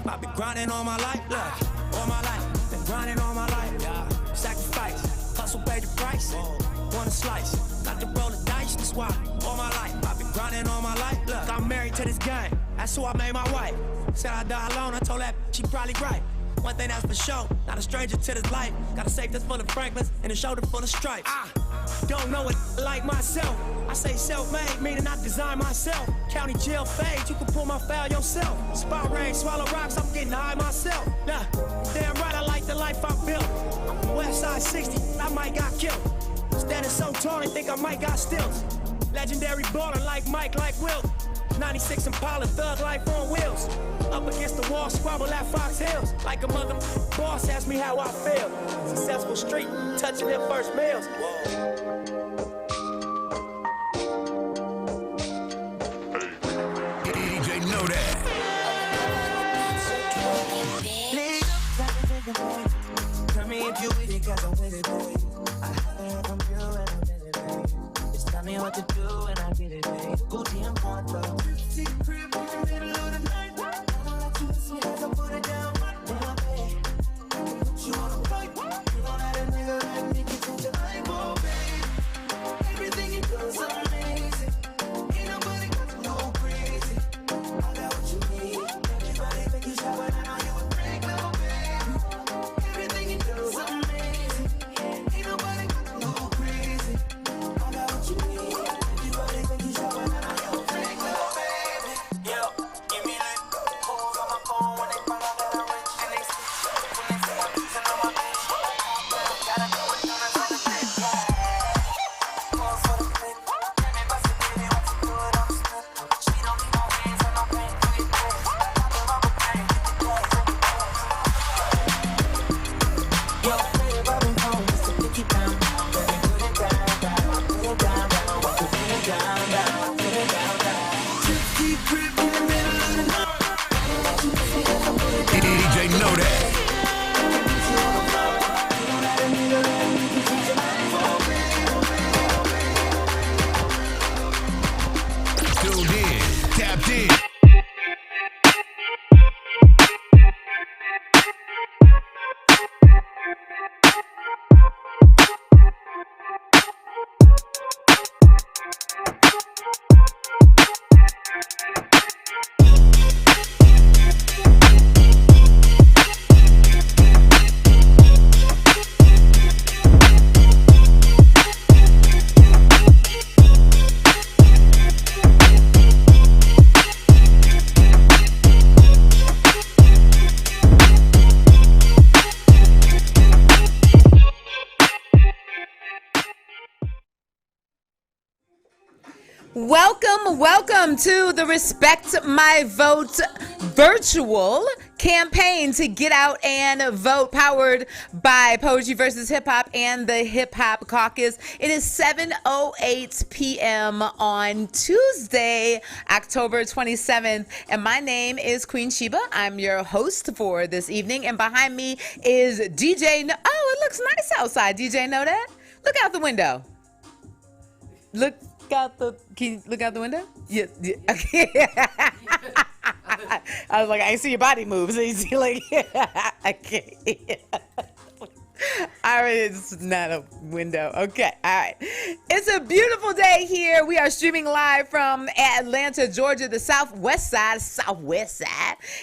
I've been grinding all my life, look, all my life. Been grinding all my life, yeah. Sacrifice, hustle paid the price. Want a slice, not to roll the dice, that's why all my life. I've been grinding all my life, look, I'm married to this game. That's who I made my wife. Said I'd die alone, I told that she probably right. One thing that's for sure, not a stranger to this life. Got a safe that's full of Franklins and a shoulder full of stripes. I don't know it like myself. I say self-made, meaning I design myself. County jail fade, you can pull my file yourself. Spot rain, swallow rocks, I'm getting high myself. Nah, damn right, I like the life I built. West side 60, I might got killed. Standing so tall, they think I might got stilts. Legendary baller like Mike, like Wilt. 96 Impala, thug life on wheels. Up against the wall, squabble at Fox Hills. Like a mother boss asked me how I feel. Successful street, touching their first meals. DJ Knodat. Tell me if you with it, cause I'm with it, babe. I haven't heard from you and I'm with it, babe. Just tell me what to do and I get it, babe. Gucci and Pablo. See the crib in the middle of the night. I'ma let you see as I put it down right now, babe. Put you on a flight. You don't let a nigga like me get into life, oh, babe. Everything you do is amazing. Ain't nobody got to go crazy. I got what you need. Everybody think you shy, but I know you would break, no, babe. Everything you do is amazing. Ain't nobody got to go crazy. I got what you need. Everybody think you shy, but I know you would break, no, baby. Yo, give me that. Calls on my phone when they find out that I'm rich. And they see when they say I'm losing on my bitch. Gotta do it, do this on the bitch. Calls for the clip. Let me bust it, baby, once you do it on the slip. She don't need no hands and no pain, do it quick. Pop the rubber band, get the gas, get the gas. Yo, play it rubbing phone, just to pick it down. Let me put it down, down, put it down, down. Want to put it down, down, put it down, down. Just keep crib in the middle of the night. DJ Knodat. Tuned in, tapped in. Welcome to the Respect My Vote virtual campaign to get out and vote, powered by Poetry versus Hip Hop and the Hip Hop Caucus. It is 7:08 p.m. on Tuesday, October 27th, and my name is Queen Sheba. I'm your host for this evening, and behind me is DJ. Oh, it looks nice outside. DJ Knodat, look out the window. Can you look out the window? Yeah. Okay. I was like, I see your body move. So you see, like, okay. All right, it's not a window. Okay, all right. It's a beautiful day here. We are streaming live from Atlanta, Georgia. The Southwest side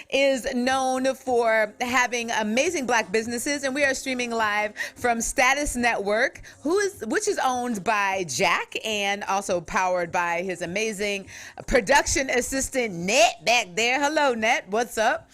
is known for having amazing black businesses, and we are streaming live from Status Network, which is owned by Jack and also powered by his amazing production assistant, Net, back there. Hello, Net. What's up?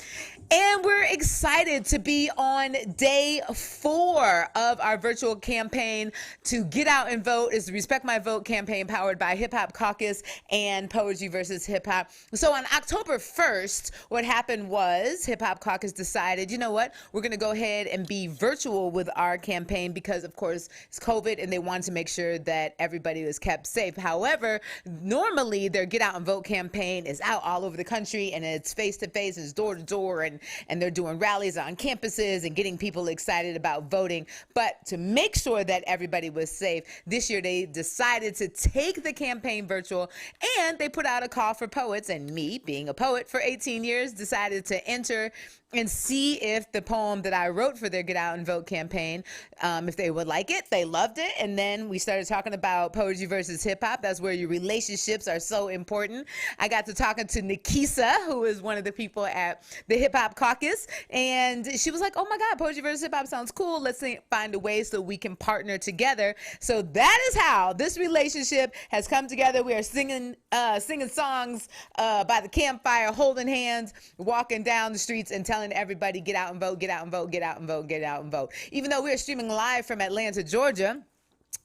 And we're excited to be on day 4 of our virtual campaign to get out and vote. It's the Respect My Vote campaign powered by Hip Hop Caucus and Poetry versus Hip Hop. So on October 1st, what happened was Hip Hop Caucus decided, you know what, we're going to go ahead and be virtual with our campaign because, of course, it's COVID and they wanted to make sure that everybody was kept safe. However, normally their Get Out and Vote campaign is out all over the country and it's face-to-face, it's door-to-door, and and they're doing rallies on campuses and getting people excited about voting. But to make sure that everybody was safe, this year they decided to take the campaign virtual, and they put out a call for poets. And me, being a poet for 18 years, decided to enter and see if the poem that I wrote for their Get Out and Vote campaign, if they would like it. They loved it. And then we started talking about poetry versus hip hop. That's where your relationships are so important. I got to talking to Nikisa, who is one of the people at the Hip Hop Caucus. And she was like, oh my God, poetry versus hip hop sounds cool. Let's find a way so we can partner together. So that is how this relationship has come together. We are singing songs by the campfire, holding hands, walking down the streets and telling everybody, get out and vote, get out and vote, get out and vote, get out and vote. Even though we're streaming live from Atlanta, Georgia,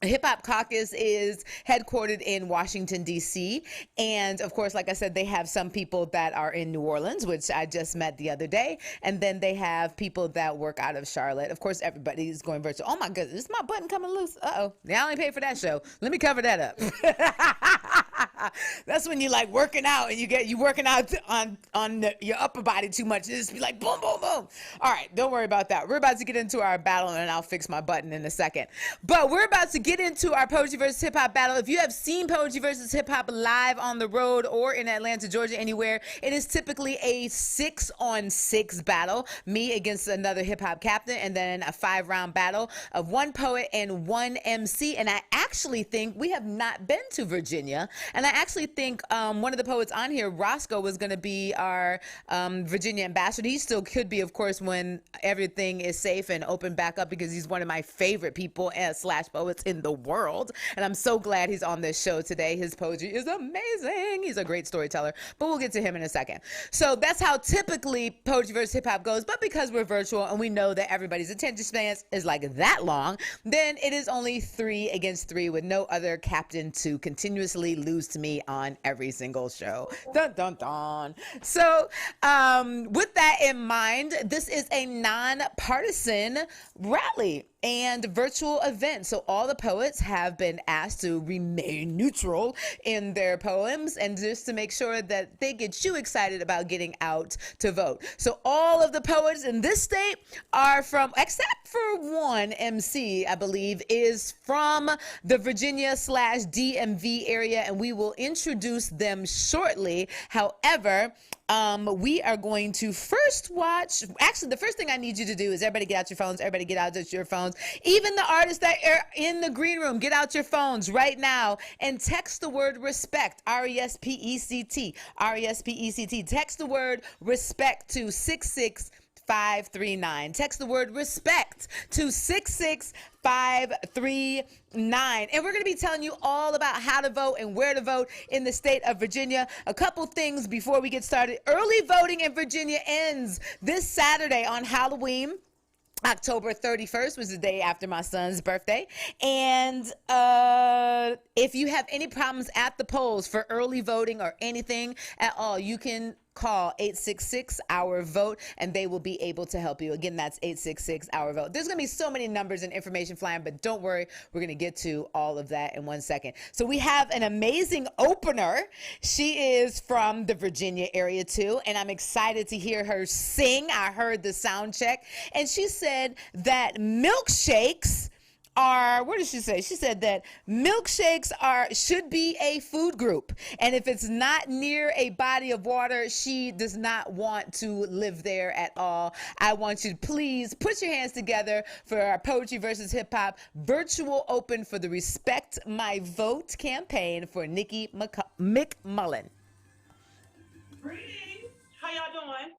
Hip Hop Caucus is headquartered in Washington, D.C. And of course, like I said, they have some people that are in New Orleans, which I just met the other day. And then they have people that work out of Charlotte. Of course, everybody's going virtual. Oh my goodness, is my button coming loose? Uh-oh. I only paid for that show. Let me cover that up. That's when you like working out and you working out on your upper body too much. It just be like boom, boom, boom. All right, don't worry about that. We're about to get into our battle, and I'll fix my button in a second. But we're about to get into our Poetry versus Hip Hop battle. If you have seen Poetry versus Hip Hop live on the road or in Atlanta, Georgia, anywhere, it is typically a 6-on-6 battle, me against another hip hop captain, and then a 5-round battle of one poet and one MC. And I actually think we have not been to Virginia, and I actually think one of the poets on here, Roscoe, was going to be our Virginia ambassador. He still could be, of course, when everything is safe and open back up, because he's one of my favorite people slash poets in the world. And I'm so glad he's on this show today. His poetry is amazing. He's a great storyteller, but we'll get to him in a second. So that's how typically Poetry versus Hip Hop goes. But because we're virtual and we know that everybody's attention span is like that long, then it is only 3 against 3 with no other captain to continuously lose to me on every single show. Dun, dun, dun. So with that in mind, this is a nonpartisan rally and virtual event. So all the poets have been asked to remain neutral in their poems, and just to make sure that they get you excited about getting out to vote. So all of the poets in this state are from, except for one MC, I believe, is from the Virginia/DMV area, and we will introduce them shortly. However, we are going to first watch, actually the first thing I need you to do is everybody get out your phones, everybody get out your phones. Even the artists that are in the green room, get out your phones right now and text the word respect, RESPECT, RESPECT. Text the word respect to 66539. Text the word respect to 66539. And we're going to be telling you all about how to vote and where to vote in the state of Virginia. A couple things before we get started. Early voting in Virginia ends this Saturday on Halloween. October 31st was the day after my son's birthday. And if you have any problems at the polls for early voting or anything at all, you can call 866-OUR-VOTE, and they will be able to help you. Again, that's 866-OUR-VOTE. There's going to be so many numbers and information flying, but don't worry, we're going to get to all of that in 1 second. So we have an amazing opener. She is from the Virginia area too, and I'm excited to hear her sing. I heard the sound check, and she said that milkshakes are, what did she say? She said that milkshakes should be a food group, and if it's not near a body of water, she does not want to live there at all. I want you to please put your hands together for our Poetry versus Hip Hop virtual open for the Respect My Vote campaign for Nikki McMullen. Greetings. How y'all doing?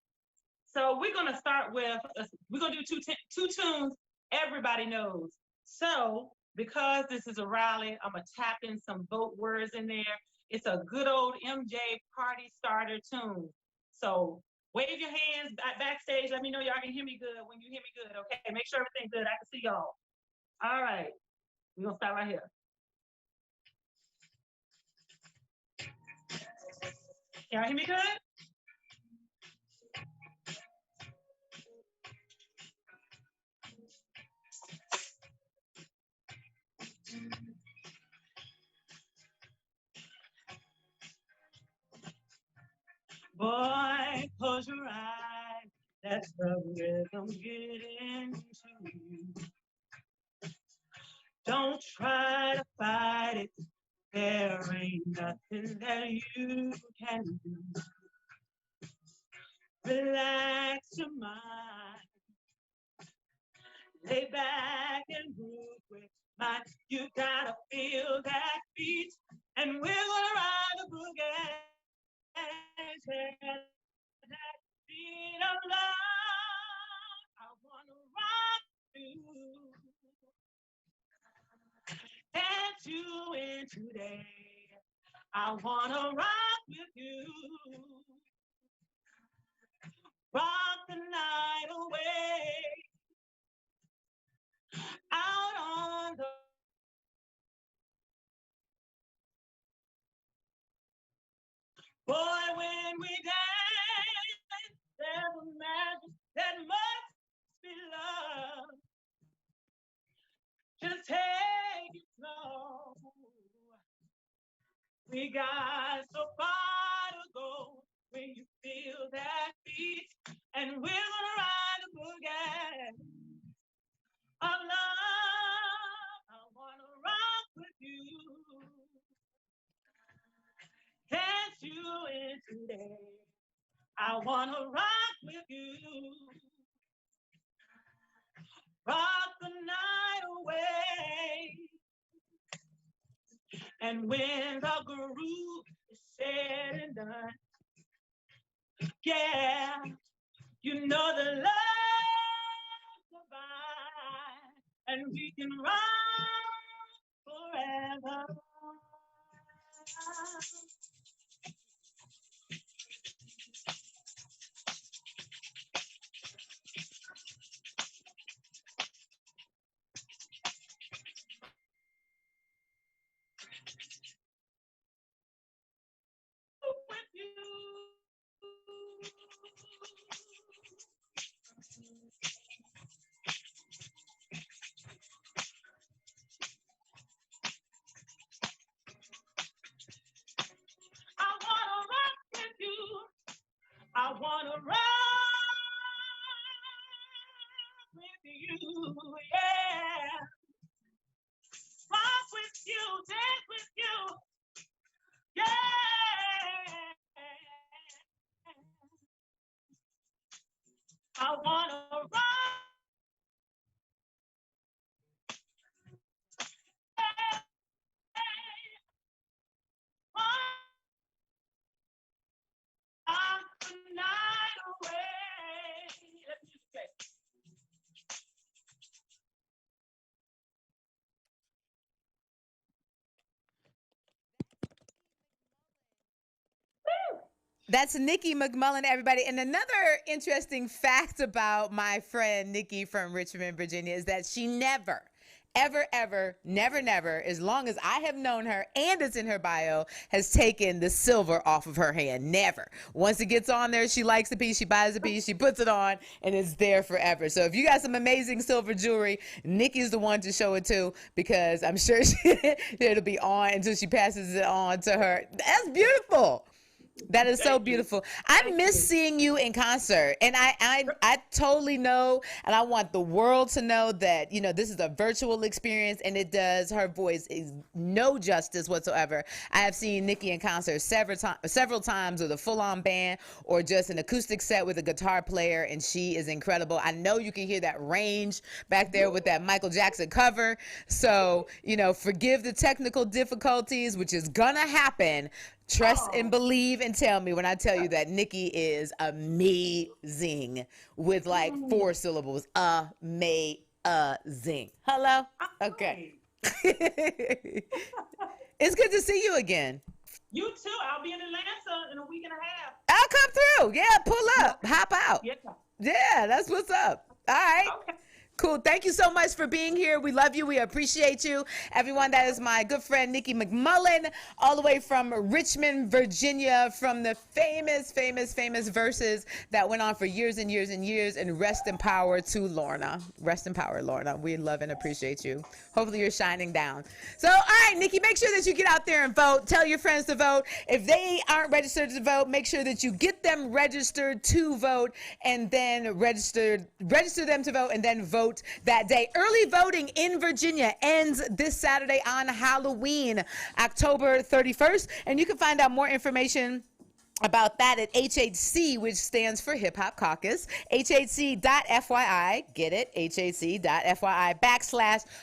So we're gonna start with, we're gonna do two tunes everybody knows. So because this is a rally, I'm gonna tap in some vote words in there. It's a good old MJ party starter tune. So wave your hands backstage. Let me know y'all can hear me good. When you hear me good, okay? Make sure everything's good. I can see y'all. All right, we're gonna start right here. Can y'all hear me good? Boy, close your eyes Let the rhythm get into you. Don't try to fight it. There ain't nothing that you can do. Relax your mind. Lay back and groove with mine. You gotta feel that beat. And we're gonna ride the boogie. That beat of love. I wanna rock you. Dance you in today. I wanna rock with you. Rock the night away. Out on the boy, when we dance, there's a magic that must be love. Just take it slow. We got so far to go when you feel that beat, and we're gonna ride the boogie of love. I wanna rock with you, dance you in today. I wanna rock with you, rock the night away. And when the groove is said and done, yeah, you know the love's divine, and we can ride forever. With you. I wanna rock with you. I wanna rock with you, yeah. Rock with you, dance with you, yeah. I wanna rock. Rock the night away. Let me just say. That's Nikki McMullen, everybody. And another interesting fact about my friend Nikki from Richmond, Virginia, is that she never, ever, ever, never, never, as long as I have known her, and it's in her bio, has taken the silver off of her hand. Never. Once it gets on there, she likes a piece, she buys a piece, she puts it on, and it's there forever. So if you got some amazing silver jewelry, Nikki's the one to show it to, because I'm sure it'll be on until she passes it on to her. That's beautiful. That is so beautiful. I miss seeing you in concert, and I totally know, and I want the world to know that, you know, this is a virtual experience, and it does her voice is no justice whatsoever. I have seen Nikki in concert several times with a full-on band or just an acoustic set with a guitar player, and she is incredible. I know you can hear that range back there with that Michael Jackson cover. So, you know, forgive the technical difficulties, which is gonna happen. Trust and believe and tell me when I tell you that Nikki is amazing with like 4 syllables. Amazing. Hello? Okay. It's good to see you again. You too. I'll be in Atlanta in a week and a half. I'll come through. Yeah, pull up. Hop out. Yeah. Yeah, that's what's up. All right. Okay. cool. Thank you so much for being here. We love you. We appreciate you. Everyone, that is my good friend, Nikki McMullen, all the way from Richmond, Virginia, from the famous verses that went on for years and years and years. And rest in power to Lorna. Rest in power, Lorna. We love and appreciate you. Hopefully you're shining down. So, all right, Nikki, make sure that you get out there and vote. Tell your friends to vote. If they aren't registered to vote, make sure that you get them registered to vote, and then register them to vote, and then vote that day. Early voting in Virginia ends this Saturday on Halloween, October 31st, and you can find out more information about that at HHC, which stands for Hip Hop Caucus, HHC.FYI, get it, HHC.FYI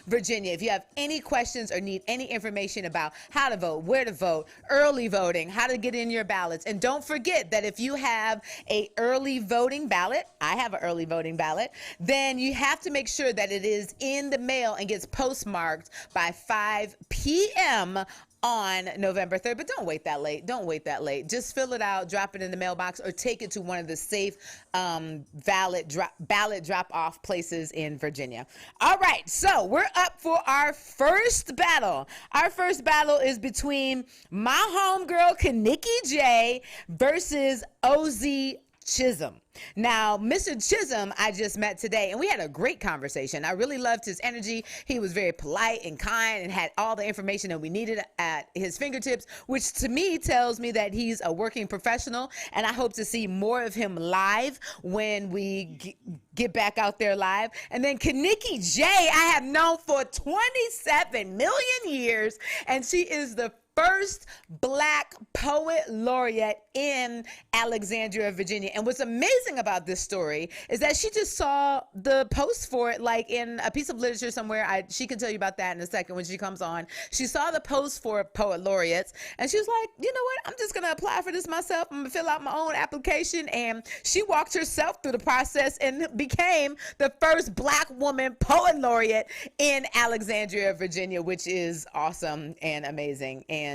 /Virginia. If you have any questions or need any information about how to vote, where to vote, early voting, how to get in your ballots, and don't forget that if you have a early voting ballot, I have an early voting ballot, then you have to make sure that it is in the mail and gets postmarked by 5 p.m. on November 3rd, but don't wait that late. Don't wait that late. Just fill it out, drop it in the mailbox, or take it to one of the safe ballot drop-off places in Virginia. All right, so we're up for our first battle. Our first battle is between my homegirl, Kaniki J, versus OZ Chisholm. Now, Mr. Chisholm, I just met today, and we had a great conversation. I really loved his energy. He was very polite and kind and had all the information that we needed at his fingertips, which to me tells me that he's a working professional, and I hope to see more of him live when we get back out there live. And then Kaniki J, I have known for 27 million years, and she is the first Black poet laureate in Alexandria, Virginia. And what's amazing about this story is that she just saw the post for it, like in a piece of literature somewhere. She can tell you about that in a second when she comes on. She saw the post for poet laureates, and she was like, you know what? I'm just going to apply for this myself. I'm going to fill out my own application. And she walked herself through the process and became the first Black woman poet laureate in Alexandria, Virginia, which is awesome and amazing. And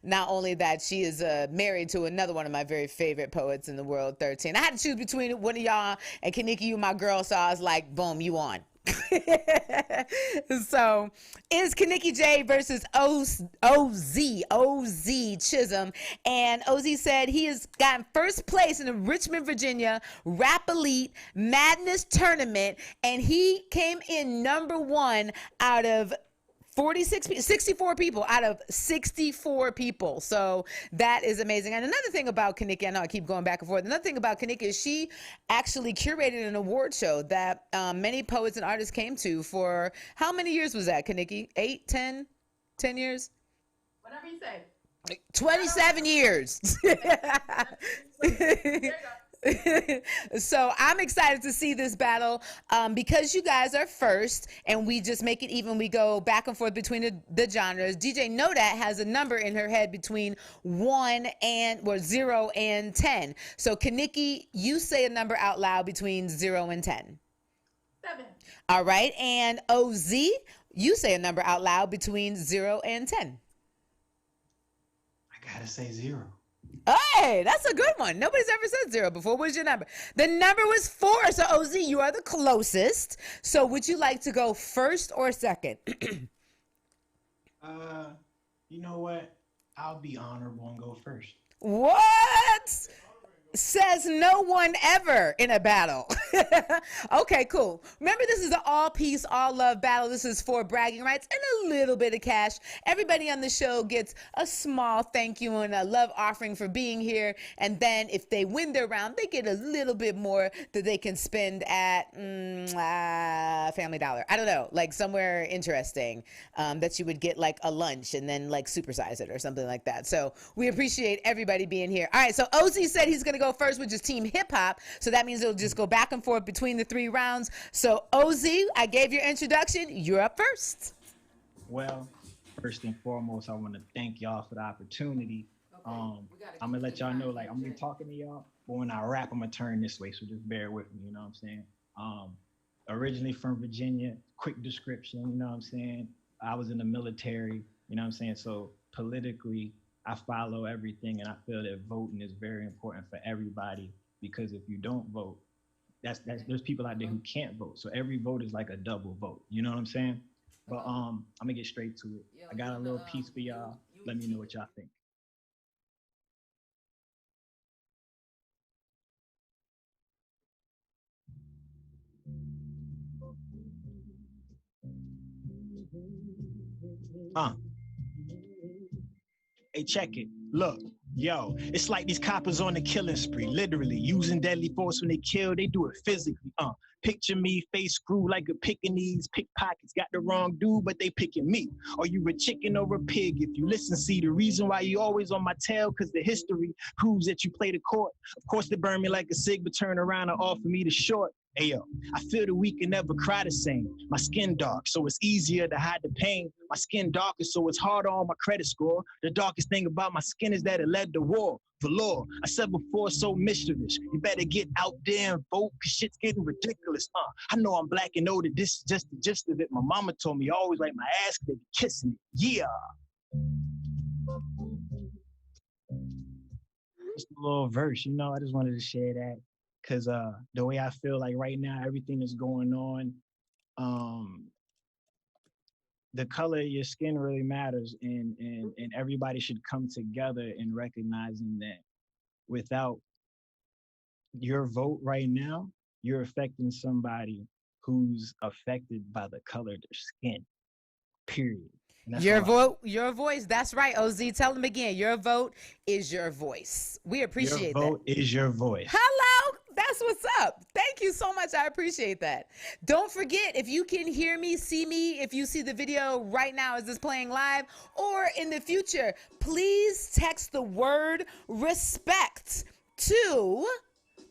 not only that, she is married to another one of my very favorite poets in the world, 13. I had to choose between one of y'all and Kaniki, you my girl, so I was like, boom, you on. So is Kaniki J versus OZ Chisholm, and OZ said he has gotten first place in the Richmond, Virginia Rap Elite Madness Tournament, and he came in number one out of 64 people out of 64 people. So that is amazing. And another thing about Kaniki, I know I keep going back and forth. Another thing about Kaniki is she actually curated an award show that many poets and artists came to for, how many years was that, Kaniki? 8, 10 years? Whatever you say. 27 years. There you go. So I'm excited to see this battle because you guys are first, and we just make it even. We go back and forth between the genres. DJ Knodat has a number in her head between 0 and 10. So Kaniki, you say a number out loud between 0 and 10. 7. All right, and OZ, you say a number out loud between 0 and 10. I gotta say 0. Hey, that's a good one. Nobody's ever said 0 before. What was your number? The number was 4. So, OZ, you are the closest. So, would you like to go first or second? You know what? I'll be honorable and go first. What? Says no one ever in a battle. Okay, cool. Remember, this is an all peace, all love battle. This is for bragging rights and a little bit of cash. Everybody on the show gets a small thank you and a love offering for being here. And then if they win their round, they get a little bit more that they can spend at Family Dollar. I don't know, like somewhere interesting that you would get like a lunch and then like supersize it or something like that. So we appreciate everybody being here. All right, so OZ said he's going to go first, which is Team Hip Hop. So that means it'll just go back and forth between the 3 rounds. So OZ, I gave your introduction. You're up first. Well, first and foremost, I want to thank y'all for the opportunity. I'm gonna let y'all know, like, I'm gonna be talking to y'all, but when I rap, I'm gonna turn this way. So just bear with me. You know what I'm saying? Originally from Virginia. Quick description. You know what I'm saying? I was in the military. You know what I'm saying? So politically, I follow everything, and I feel that voting is very important for everybody, because if you don't vote, there's people out there who can't vote. So every vote is like a double vote. You know what I'm saying? But I'm gonna get straight to it. I got a little piece for y'all. Let me know what y'all think. Hey, check it. Look, yo, it's like these coppers on the killing spree, literally using deadly force when they kill. They do it physically. Picture me, face screwed like a Pekingese. Pickpockets got the wrong dude, but they picking me. Or you a chicken or a pig. If you listen, see the reason why you always on my tail, cause the history proves that you play the court. Of course, they burn me like a cig, but turn around and offer me the short. Ayo, I feel the weak and never cry the same. My skin dark, so it's easier to hide the pain. My skin darker, so it's harder on my credit score. The darkest thing about my skin is that it led to war. For law, I said before, so mischievous. You better get out there and vote, cause shit's getting ridiculous. I know I'm black and know that this is just the gist of it. My mama told me I always like my ass cause they be kissing it. Yeah. Just a little verse, you know, I just wanted to share that. Cause the way I feel like right now, everything is going on. The color of your skin really matters, and everybody should come together in recognizing that without your vote right now, you're affecting somebody who's affected by the color of their skin. Period. Your vote, your voice. That's right, OZ. Tell them again. Your vote is your voice. We appreciate that. Your vote is your voice. Hello. That's what's up. Thank you so much. I appreciate that. Don't forget, if you can hear me, see me, if you see the video right now as this playing live, or in the future, please text the word respect to...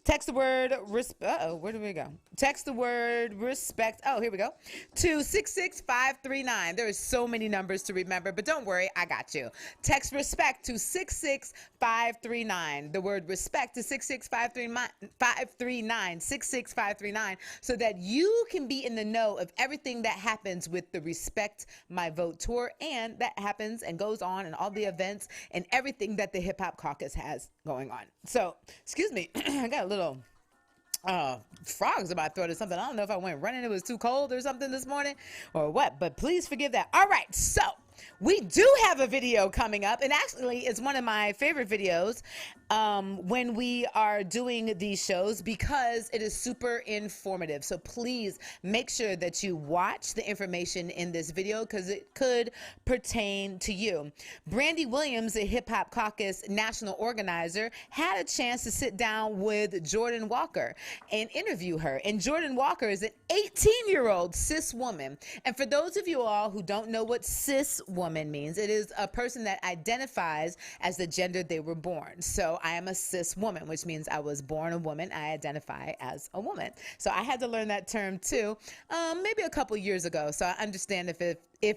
Text the word respect. Where do we go? Text the word respect. Oh, here we go. To 66539. There are so many numbers to remember, but don't worry, I got you. Text respect to 66539. The word respect to 66539. 66539, so that you can be in the know of everything that happens with the Respect My Vote tour, and that happens and goes on, and all the events and everything that the Hip Hop Caucus has going on. So, excuse me, I got a little frogs in my throat or something. I don't know if I went running, it was too cold or something this morning or what, but please forgive that. All right, so we do have a video coming up, and actually it's one of my favorite videos when we are doing these shows, because it is super informative. So please make sure that you watch the information in this video, because it could pertain to you. Brandy Williams, the Hip Hop Caucus national organizer, had a chance to sit down with Jordan Walker and interview her. And Jordan Walker is an 18-year-old cis woman. And for those of you all who don't know what cis woman means, it is a person that identifies as the gender they were born. So I am a cis woman, which means I was born a woman. I identify as a woman. So I had to learn that term too, maybe a couple years ago. So I understand if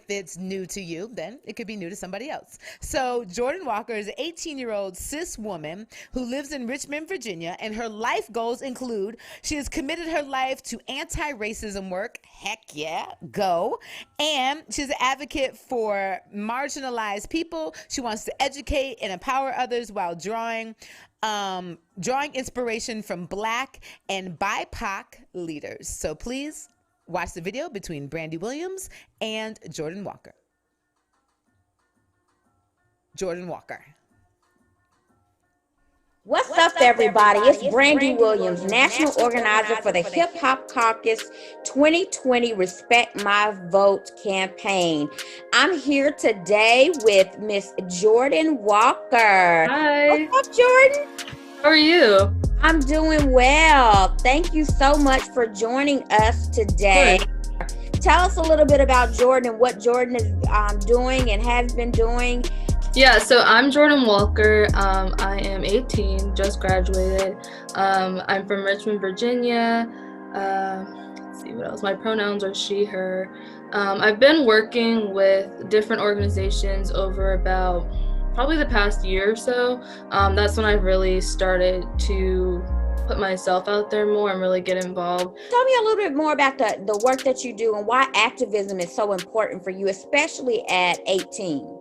it's new to you, then it could be new to somebody else. So Jordan Walker is an 18-year-old cis woman who lives in Richmond, Virginia, and her life goals include: she has committed her life to anti-racism work. Heck yeah, go. And she's an advocate for marginalized people. She wants to educate and empower others while drawing inspiration from Black and BIPOC leaders. So please watch the video between Brandy Williams and Jordan Walker. Jordan Walker. What's up, everybody? It's Brandy Williams, national organizer for the Hip Hop Caucus 2020 Respect My Vote campaign. I'm here today with Miss Jordan Walker. Hi. What's up, Jordan? How are you? I'm doing well. Thank you so much for joining us today. Tell us a little bit about Jordan and what Jordan is doing and has been doing. Yeah, so I'm Jordan Walker. I am 18, just graduated. I'm from Richmond, Virginia. Let's see what else. My pronouns are she, her. I've been working with different organizations over about probably the past year or so. That's when I really started to put myself out there more and really get involved. Tell me a little bit more about the work that you do and why activism is so important for you, especially at 18.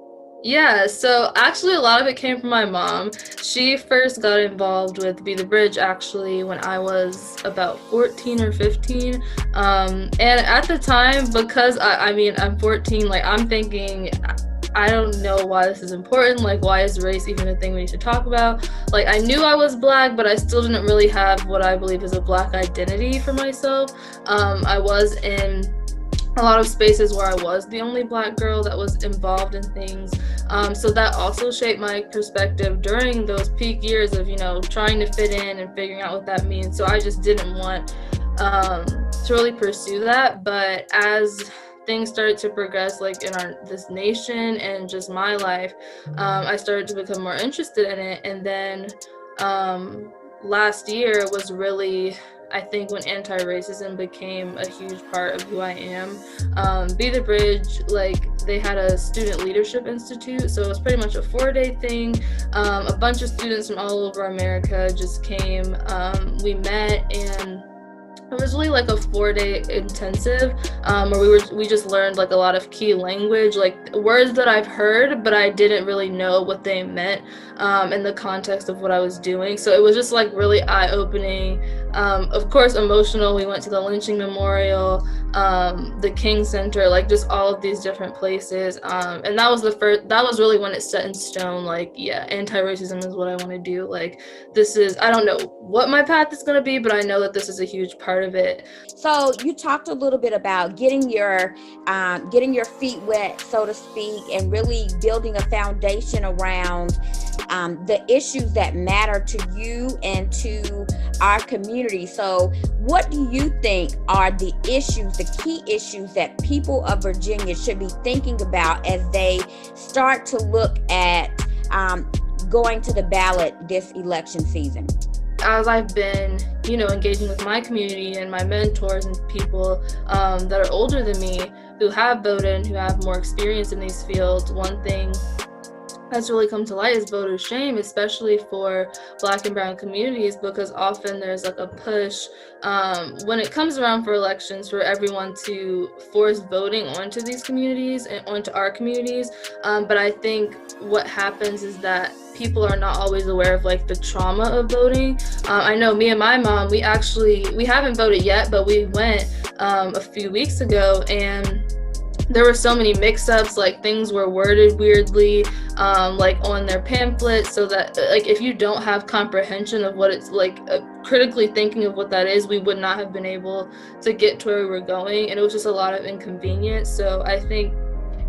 Yeah, so actually a lot of it came from my mom. She first got involved with Be the Bridge actually when I was about 14 or 15. And at the time, because I mean, I'm 14, like I'm thinking, I don't know why this is important. Like, why is race even a thing we need to talk about? Like, I knew I was Black, but I still didn't really have what I believe is a Black identity for myself. I was in a lot of spaces where I was the only Black girl that was involved in things. So that also shaped my perspective during those peak years of, trying to fit in and figuring out what that means. So I just didn't want to really pursue that. But as things started to progress, like in this nation and just my life, I started to become more interested in it. And then last year was really, I think, when anti-racism became a huge part of who I am. Be the Bridge, like, they had a student leadership institute, so it was pretty much a 4-day thing. A bunch of students from all over America just came. We met, and it was really like a 4-day intensive where we just learned like a lot of key language, like words that I've heard, but I didn't really know what they meant in the context of what I was doing. So it was just like really eye-opening. Of course, emotional. We went to the lynching memorial, the King Center, like just all of these different places. And that was really when it set in stone, like, yeah, anti-racism is what I want to do. Like, I don't know what my path is going to be, but I know that this is a huge part of it. So you talked a little bit about getting your feet wet, so to speak, and really building a foundation around the issues that matter to you and to our community. So what do you think are the key issues that people of Virginia should be thinking about as they start to look at going to the ballot this election season? As I've been, engaging with my community and my mentors and people that are older than me who have voted and who have more experience in these fields, one thing that's really come to light is voter shame, especially for Black and brown communities, because often there's like a push when it comes around for elections for everyone to force voting onto these communities and onto our communities. But I think what happens is that people are not always aware of like the trauma of voting. I know me and my mom, we haven't voted yet, but we went a few weeks ago, and there were so many mix-ups, like things were worded weirdly, like on their pamphlets, so that like if you don't have comprehension of what it's like, critically thinking of what that is, we would not have been able to get to where we were going, and it was just a lot of inconvenience. So I think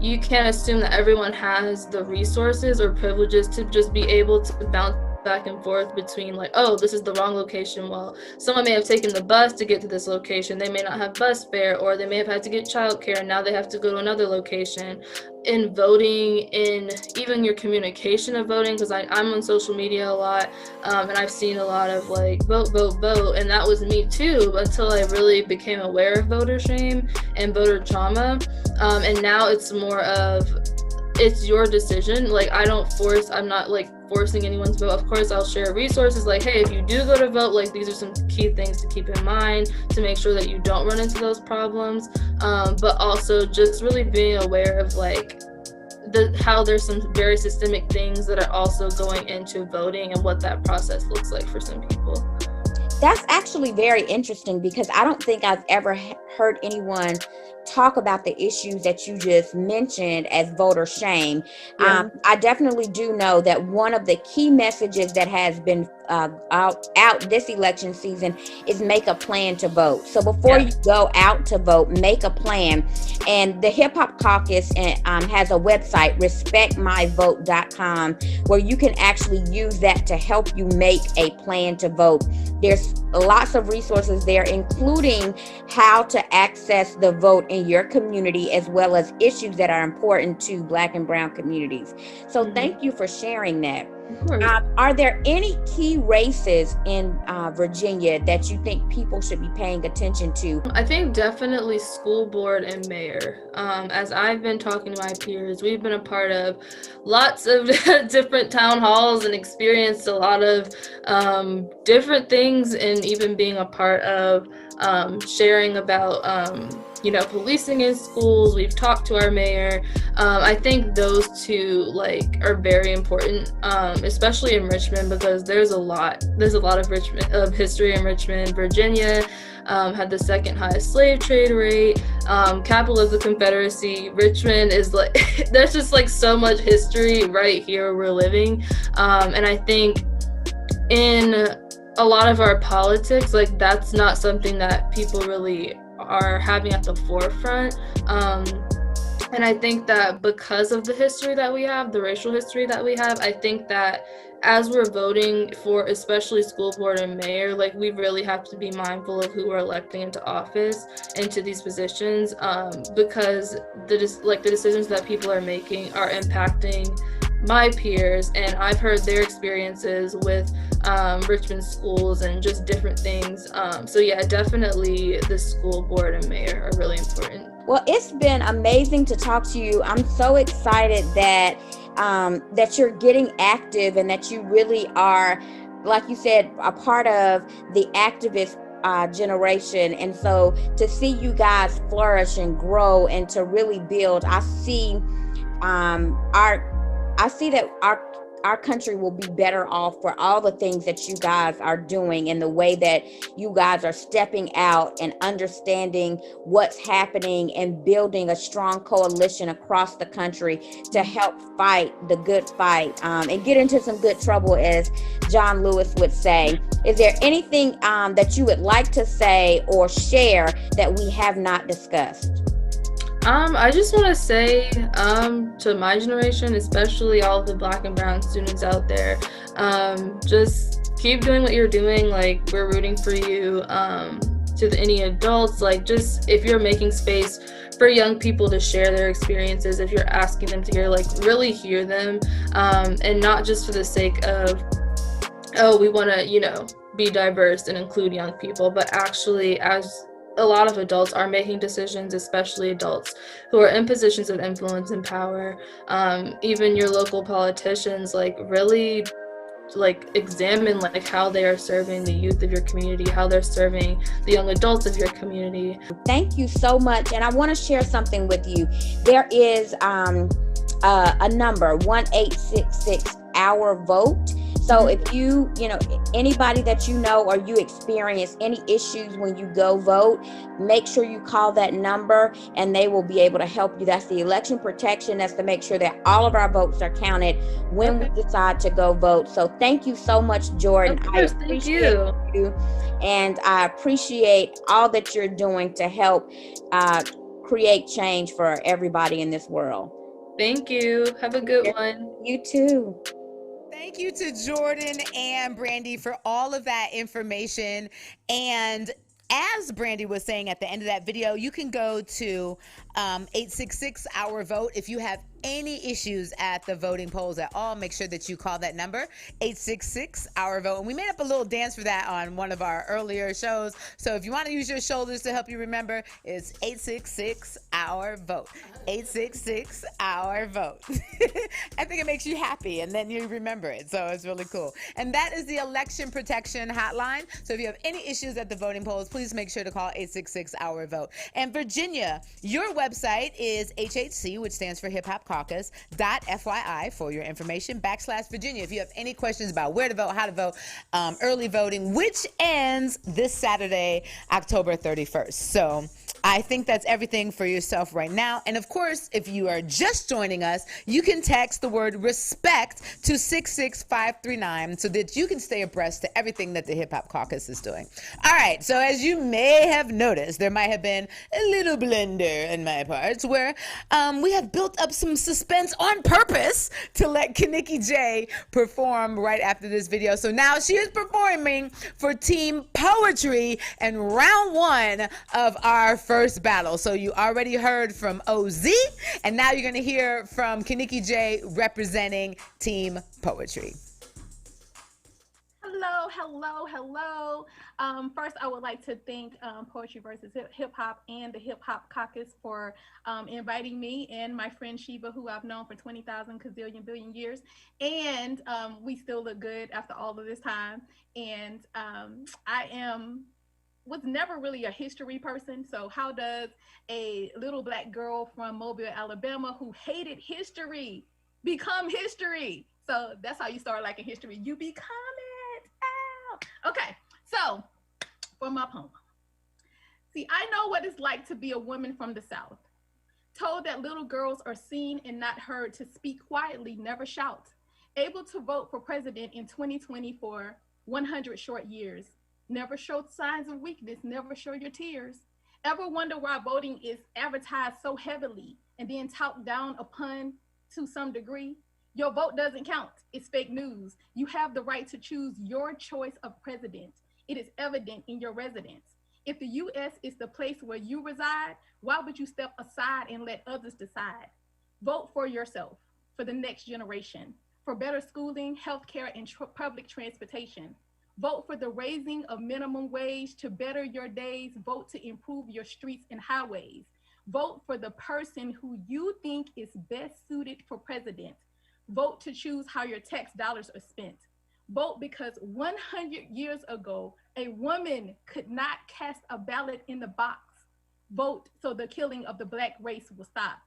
you can't assume that everyone has the resources or privileges to just be able to bounce back and forth between like, oh, this is the wrong location. Well, someone may have taken the bus to get to this location. They may not have bus fare, or they may have had to get childcare, and now they have to go to another location. In voting, in even your communication of voting, because I'm on social media a lot, and I've seen a lot of like vote, and that was me too until I really became aware of voter shame and voter trauma. And now it's more of, it's your decision. Like, I'm not like forcing anyone's vote. Of course, I'll share resources like, hey, if you do go to vote, like these are some key things to keep in mind to make sure that you don't run into those problems. But also just really being aware of like how there's some very systemic things that are also going into voting and what that process looks like for some people. That's actually very interesting, because I don't think I've ever heard anyone talk about the issues that you just mentioned as voter shame. Yeah. I definitely do know that one of the key messages that has been out this election season is make a plan to vote. So before you go out to vote, make a plan. And the Hip Hop Caucus has a website, respectmyvote.com, where you can actually use that to help you make a plan to vote. There's lots of resources there, including how to access the vote in your community, as well as issues that are important to Black and brown communities. So thank you for sharing that. Are there any key races in Virginia that you think people should be paying attention to? I think definitely school board and mayor. As I've been talking to my peers, we've been a part of lots of different town halls and experienced a lot of different things, and even being a part of sharing about, policing in schools. We've talked to our mayor. I think those two are very important, especially in Richmond, because there's a lot of history in Richmond. Virginia had the second highest slave trade rate, capital of the Confederacy. Richmond is there's just so much history right here where we're living, and I think in a lot of our politics, that's not something that people really are having at the forefront. And I think that because of the history that we have, the racial history that we have, I think that as we're voting for especially school board and mayor, we really have to be mindful of who we're electing into office, into these positions, because the decisions that people are making are impacting my peers, and I've heard their experiences with Richmond schools and just different things. So yeah, definitely the school board and mayor are really important. Well, it's been amazing to talk to you. I'm so excited that that you're getting active and that you really are, like you said, a part of the activist generation. And so to see you guys flourish and grow and to really build, I see that our country will be better off for all the things that you guys are doing and the way that you guys are stepping out and understanding what's happening and building a strong coalition across the country to help fight the good fight, and get into some good trouble, as John Lewis would say. Is there anything that you would like to say or share that we have not discussed? I just want to say to my generation, especially all of the Black and brown students out there, just keep doing what you're doing. We're rooting for you. To any adults, just if you're making space for young people to share their experiences, if you're asking them to hear, really hear them, and not just for the sake of, oh, we want to, be diverse and include young people, but actually, as a lot of adults are making decisions, especially adults who are in positions of influence and power, even your local politicians, really examine how they are serving the youth of your community, how they're serving the young adults of your community. Thank you so much. And I want to share something with you. There is a number, 1-866 our vote. So if you anybody that you know or you experience any issues when you go vote, make sure you call that number and they will be able to help you. That's the election protection. That's to make sure that all of our votes are counted when we decide to go vote. So thank you so much, Jordan. Of course, I appreciate you. And I appreciate all that you're doing to help create change for everybody in this world. Thank you. Have a good one. You too. Thank you to Jordan and Brandy for all of that information. And as Brandy was saying at the end of that video, you can go to 866 our vote. If you have any issues at the voting polls at all, make sure that you call that number, 866 our vote. And we made up a little dance for that on one of our earlier shows. So if you want to use your shoulders to help you remember, it's 866 our vote. 866 our vote. I think it makes you happy and then you remember it. So it's really cool. And that is the election protection hotline. So if you have any issues at the voting polls, please make sure to call 866 our vote. And Virginia, your website is HHC, which stands for Hip Hop Caucus, .FYI for your information, /Virginia. If you have any questions about where to vote, how to vote, early voting, which ends this Saturday, October 31st. So I think that's everything for yourself right now. And of course, if you are just joining us, you can text the word respect to 66539 so that you can stay abreast to everything that the Hip Hop Caucus is doing. All right. So as you may have noticed, there might have been a little blunder in my parts where we have built up some suspense on purpose to let Kinnicky J perform right after this video. So now she is performing for Team Poetry in round one of our first battle. So you already heard from OZ, and now you're going to hear from Kinnicky J representing Team Poetry. Hello, hello, hello. First, I would like to thank Poetry versus Hip Hop and the Hip Hop Caucus for inviting me and my friend Sheba, who I've known for 20,000 gazillion billion years. And we still look good after all of this time. And I am was never really a history person. So how does a little black girl from Mobile, Alabama, who hated history, become history? So that's how you start liking history. You become it. Ow. Okay, so for my poem. See, I know what it's like to be a woman from the South, told that little girls are seen and not heard, to speak quietly, never shout, able to vote for president in 2020 for 100 short years, never showed signs of weakness, never show your tears. Ever wonder why voting is advertised so heavily and then talked down upon to some degree? Your vote doesn't count. It's fake news. You have the right to choose your choice of president. It is evident in your residence. If the U.S. is the place where you reside, why would you step aside and let others decide? Vote for yourself, for the next generation, for better schooling, healthcare, and public transportation. Vote for the raising of minimum wage to better your days. Vote to improve your streets and highways. Vote for the person who you think is best suited for president. Vote to choose how your tax dollars are spent. Vote because 100 years ago, a woman could not cast a ballot in the box. Vote so the killing of the Black race will stop.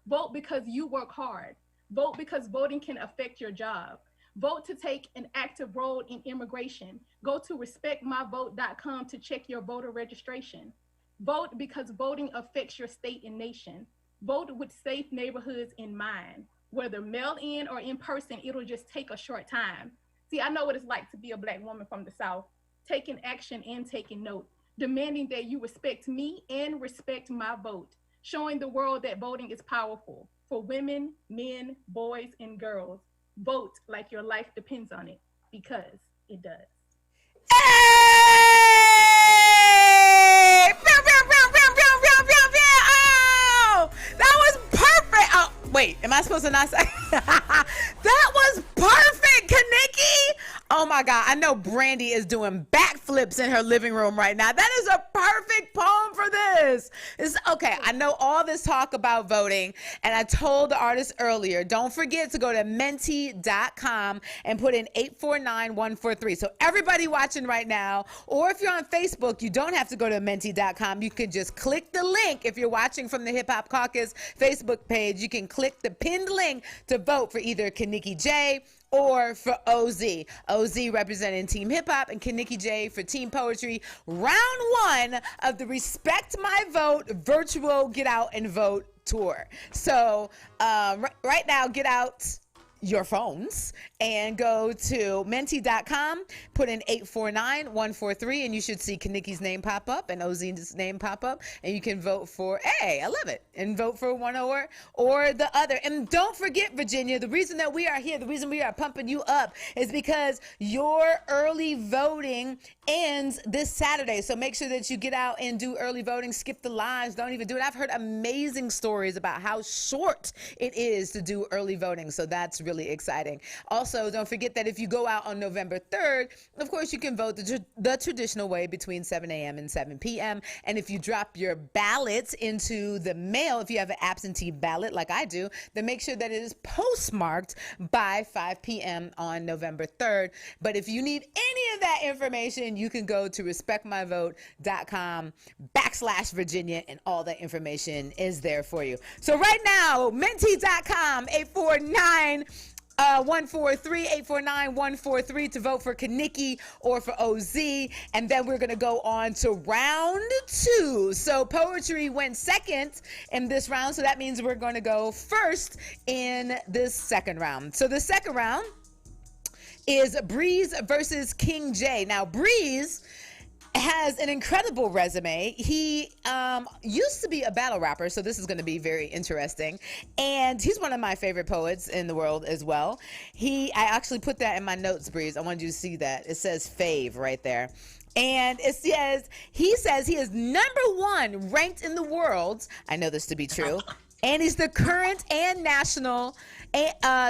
Vote because you work hard. Vote because voting can affect your job. Vote to take an active role in immigration. Go to respectmyvote.com to check your voter registration. Vote because voting affects your state and nation. Vote with safe neighborhoods in mind. Whether mail-in or in person, it'll just take a short time. See, I know what it's like to be a Black woman from the South, taking action and taking note, demanding that you respect me and respect my vote, showing the world that voting is powerful for women, men, boys, and girls. Vote like your life depends on it, because it does. Hey! Pew, pew, pew, pew, pew, pew, pew, pew. Oh, that was perfect. Oh, wait, am I supposed to not say? That was perfect, Kaniki. Oh my God, I know Brandy is doing backflips in her living room right now. That is a perfect poem for this. It's okay. I know all this talk about voting, and I told the artist earlier, don't forget to go to menti.com and put in 849143. So everybody watching right now, or if you're on Facebook, you don't have to go to menti.com. You can just click the link. If you're watching from the Hip Hop Caucus Facebook page, you can click the pinned link to vote for either Kaniki J or for OZ. OZ representing Team Hip Hop and Kaniki J for Team Poetry. Round one of the Respect My Vote virtual Get Out and Vote tour. So right now, get out your phones and go to menti.com, put in 849143, and you should see Kaniki's name pop up and Oz's name pop up, and you can vote for I love it, and vote for one or the other. And don't forget, Virginia, the reason that we are here, the reason we are pumping you up is because your early voting ends this Saturday. So make sure that you get out and do early voting. Skip the lines. Don't even do it. I've heard amazing stories about how short it is to do early voting. So that's really exciting. Also, don't forget that if you go out on November 3rd, of course, you can vote the traditional way between 7 a.m. and 7 p.m. And if you drop your ballots into the mail, if you have an absentee ballot like I do, then make sure that it is postmarked by 5 p.m. on November 3rd. But if you need any of that information, you can go to respectmyvote.com/Virginia, and all that information is there for you. So right now, menti.com, 849-143 to vote for Kaniki or for OZ. And then we're going to go on to round two. So poetry went second in this round. So that means we're going to go first in this second round. So the second round is Breeze versus King J. Now, Breeze has an incredible resume. He used to be a battle rapper, so this is going to be very interesting. And he's one of my favorite poets in the world as well. I actually put that in my notes, Breeze. I wanted you to see that. It says fave right there. And he says he is #1 ranked in the world. I know this to be true. And he's the current and national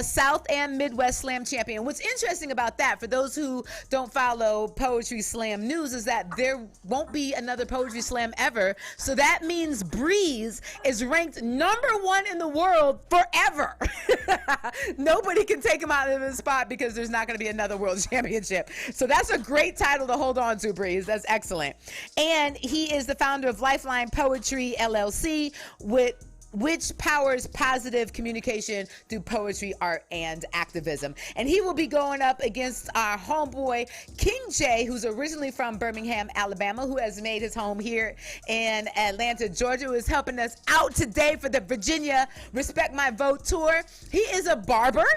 South and Midwest Slam champion. What's interesting about that, for those who don't follow Poetry Slam news, is that there won't be another Poetry Slam ever. So that means Breeze is ranked #1 in the world forever. Nobody can take him out of the spot because there's not going to be another world championship. So that's a great title to hold on to, Breeze. That's excellent. And he is the founder of Lifeline Poetry LLC, which powers positive communication through poetry, art, and activism. And he will be going up against our homeboy, King J, who's originally from Birmingham, Alabama, who has made his home here in Atlanta, Georgia, who is helping us out today for the Virginia Respect My Vote tour. He is a barber.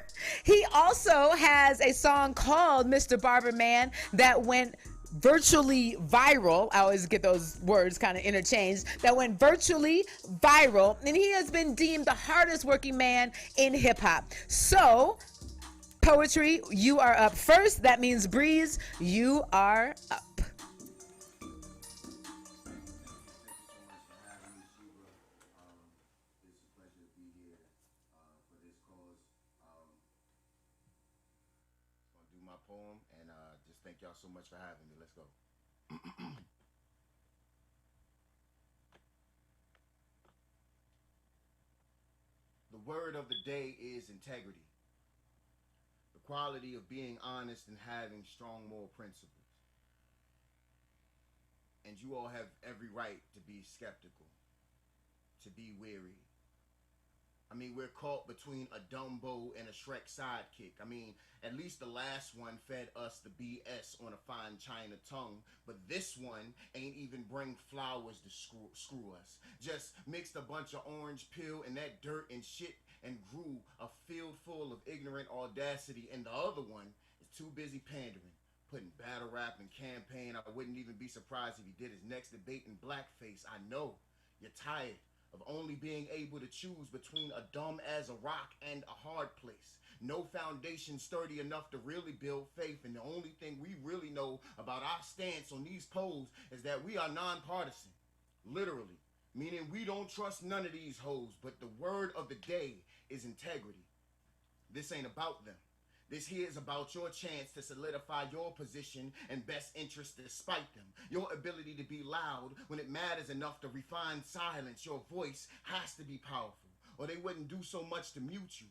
He also has a song called Mr. Barber Man that went virtually viral. I always get those words kind of interchanged. That went virtually viral, and he has been deemed the hardest working man in hip hop. So, Poetry, you are up first. That means Breeze, you are up. Poem, and just thank y'all so much for having me. Let's go. The word of the day is integrity. The quality of being honest and having strong moral principles. And you all have every right to be skeptical, to be weary. I mean, we're caught between a Dumbo and a Shrek sidekick. I mean, at least the last one fed us the BS on a fine China tongue, but this one ain't even bring flowers to screw us. Just mixed a bunch of orange peel and that dirt and shit and grew a field full of ignorant audacity, and the other one is too busy pandering, putting battle rap and campaign. I wouldn't even be surprised if he did his next debate in blackface. I know you're tired of only being able to choose between a dumb as a rock and a hard place. No foundation sturdy enough to really build faith, and the only thing we really know about our stance on these polls is that we are nonpartisan. Literally, meaning we don't trust none of these hoes, but the word of the day is integrity. This ain't about them. This here is about your chance to solidify your position and best interest despite them. Your ability to be loud when it matters enough to refine silence. Your voice has to be powerful, or they wouldn't do so much to mute you.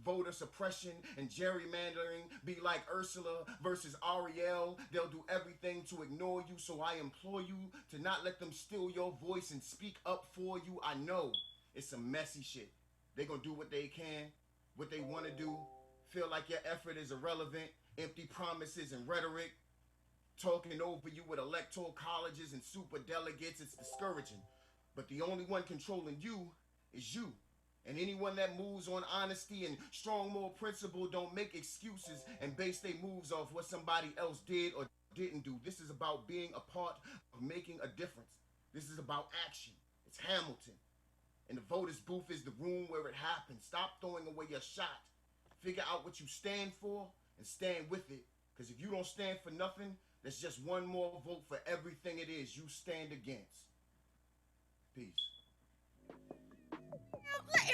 Voter suppression and gerrymandering be like Ursula versus Ariel. They'll do everything to ignore you, so I implore you to not let them steal your voice and speak up for you. I know it's some messy shit. They gonna do what they can, what they want to do. Feel like your effort is irrelevant, empty promises and rhetoric, talking over you with electoral colleges and super delegates. It's discouraging. But the only one controlling you is you. And anyone that moves on honesty and strong moral principle don't make excuses and base their moves off what somebody else did or didn't do. This is about being a part of making a difference. This is about action. It's Hamilton. And the voters' booth is the room where it happens. Stop throwing away your shot. Figure out what you stand for and stand with it. Because if you don't stand for nothing, that's just one more vote for everything it is you stand against. Peace.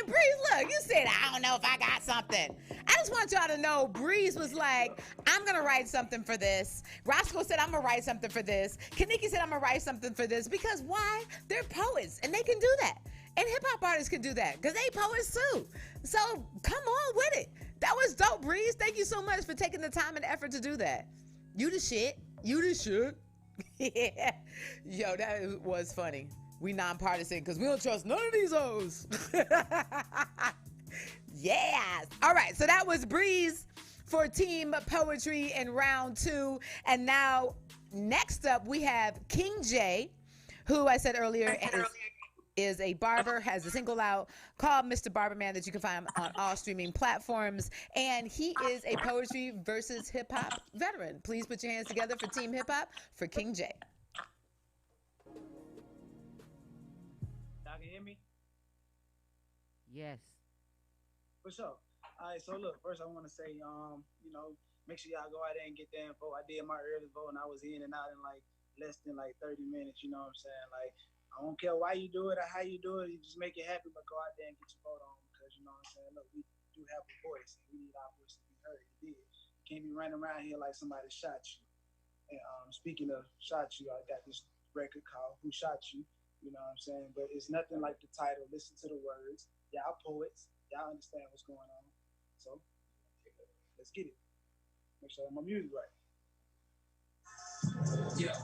Breeze, look, you said, I don't know if I got something. I just want y'all to know, Breeze was like, I'm going to write something for this. Roscoe said, I'm going to write something for this. Kaniki said, I'm going to write something for this. Because why? They're poets, and they can do that. And hip-hop artists can do that, because they poets too. So come on with it. That was dope, Breeze. Thank you so much for taking the time and effort to do that. You the shit. You the shit. Yeah. Yo, that was funny. We nonpartisan because we don't trust none of these hoes. Yes. All right. So that was Breeze for Team Poetry in round 2. And now next up we have King J, who I said earlier is a barber, has a single out called Mr. Barber Man that you can find on all streaming platforms. And he is a poetry versus hip hop veteran. Please put your hands together for Team Hip Hop for King J. Y'all can hear me? Yes. For sure. All right, so look, first I want to say, make sure y'all go out there and get that info. I did my early vote and I was in and out in like less than like 30 minutes, you know what I'm saying? Like, I don't care why you do it or how you do it. You just make it happen, but go out there and get your vote on because you know what I'm saying. Look, we do have a voice, and we need our voice to be heard. You did. You can't be running around here like somebody shot you. And speaking of shot you, I got this record called "Who Shot You." You know what I'm saying? But it's nothing like the title. Listen to the words. Y'all poets. Y'all understand what's going on. So let's get it. Make sure my music right. Yeah.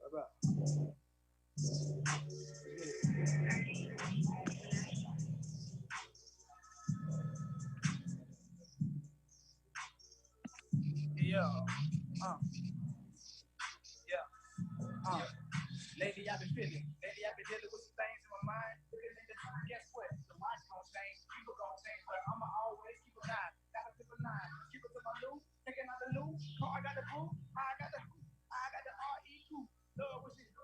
Bye-bye. Yeah. Lately I've been dealing with some things in my mind. Guess what? The watch gon' change, people gon' change, but I'ma always keep a line. Gotta keep a line. Keep it to my loop, taking out the loop. I got the groove, I got the REQ. Love what you do.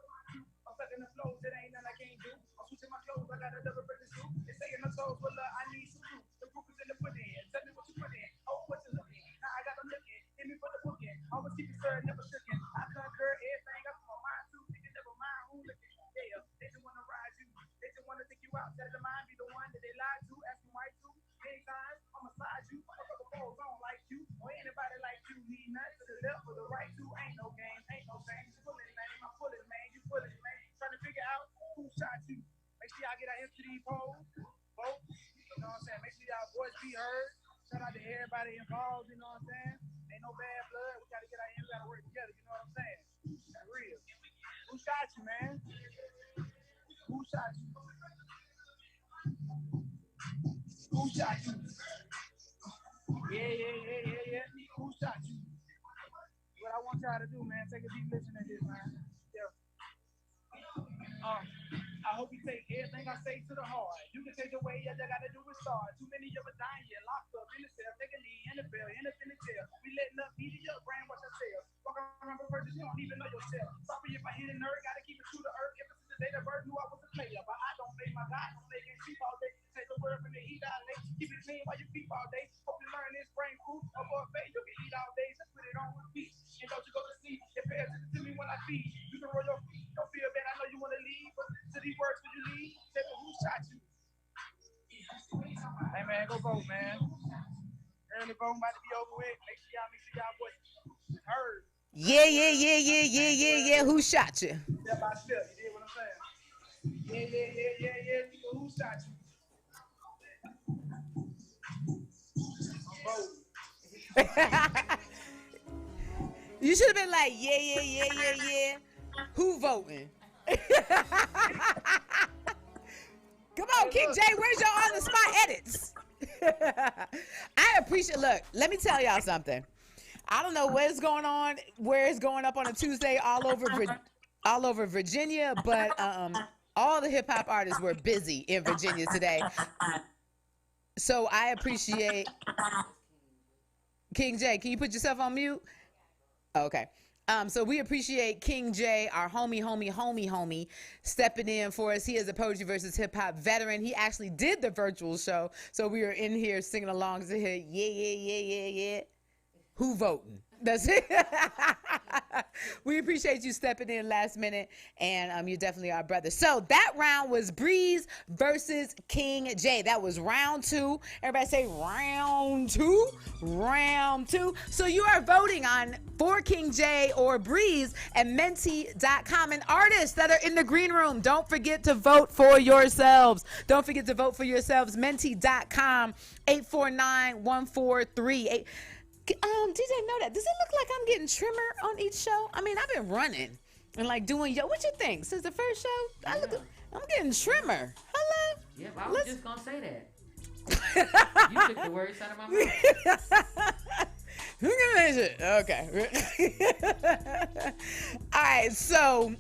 I'm stuck in the flows, it ain't nothing I can't do. I'm switching my clothes, I got a double breakfast suit. It's taking my toes, but look, I need some fruit. The proof is in the pudding. Tell me what you put in. Oh, what you looking? Now I got them looking. Hit me for the booking. Always keep it stirred, never shooking. I concur everything I put my mind to. Nigga never mind who looking. Yeah, they just wanna ride you. They just wanna take you out. Tell the mind be the one that they lie to. Ask me why to. Many times I'ma slide you. I got the balls on like you or anybody like you. Need nothing to the left or the right to. Ain't no game, ain't no shame. Just pull it, name. I'm full it, man. You full it, man. Trying to figure out who shot you. Make sure y'all get out into these polls. Vote. You know what I'm saying? Make sure y'all voice be heard. Shout out to everybody involved. You know what I'm saying? Ain't no bad blood. We gotta get out here. We gotta work together. You know what I'm saying? That's real. Who shot you, man? Who shot you? Who shot you? Yeah. Who shot you? What I want y'all to do, man, take a deep listen to this, man. Yeah. I hope you take everything I say to the heart. You can take the way, all you gotta do is start. Too many of us dying here, locked up in the cell, take a knee in the bell, end up in the jail. We letting up beat your brain, watch yourself. Walk around for purchase, you don't even know yourself. Sorry if I hit a nerd, gotta keep it true to earth. Ever since the day the bird knew I was a player, but I don't make my God, don't make it cheap all day. Take the word from the heat all day, keep it clean while you keep all day. Hope you learn this brain food, or for a fade, you can eat all day. Just put it on repeat, and don't you go to sleep. It pay attention to me when I feed. You can roll your feet, don't feel bad, I know you wanna leave, but to these words when you leave, say who shot you. Hey man, go vote, man. Early voting about to be over with. Make sure y'all voice heard. Yeah. Who shot you? Step by step, you did what I'm saying? Yeah. Who shot you? I'm voting. You should have been like, yeah. Who voting? Come on, King J, where's your on the spot edits? I appreciate, look, let me tell y'all something. I don't know where it's going up on a Tuesday all over Virginia, but all the hip hop artists were busy in Virginia today. So I appreciate King J. Can you put yourself on mute? Okay. So we appreciate King J, our homie, stepping in for us. He is a Poetry versus Hip Hop veteran. He actually did the virtual show. So we are in here singing along to him. Yeah. Who voting? That's it. We appreciate you stepping in last minute, and you're definitely our brother. So that round was Breeze versus King J. That was round 2. Everybody say round 2. Round 2. So you are voting on for King J or Breeze at menti.com. And artists that are in the green room, don't forget to vote for yourselves. Menti.com, 849-143. DJ Knodat, does it look like I'm getting trimmer on each show? I mean, I've been running and like doing what you think? Since the first show, I'm getting trimmer. Hello? Yep, I was just gonna say that. You took the words out of my mouth. Okay. All right, so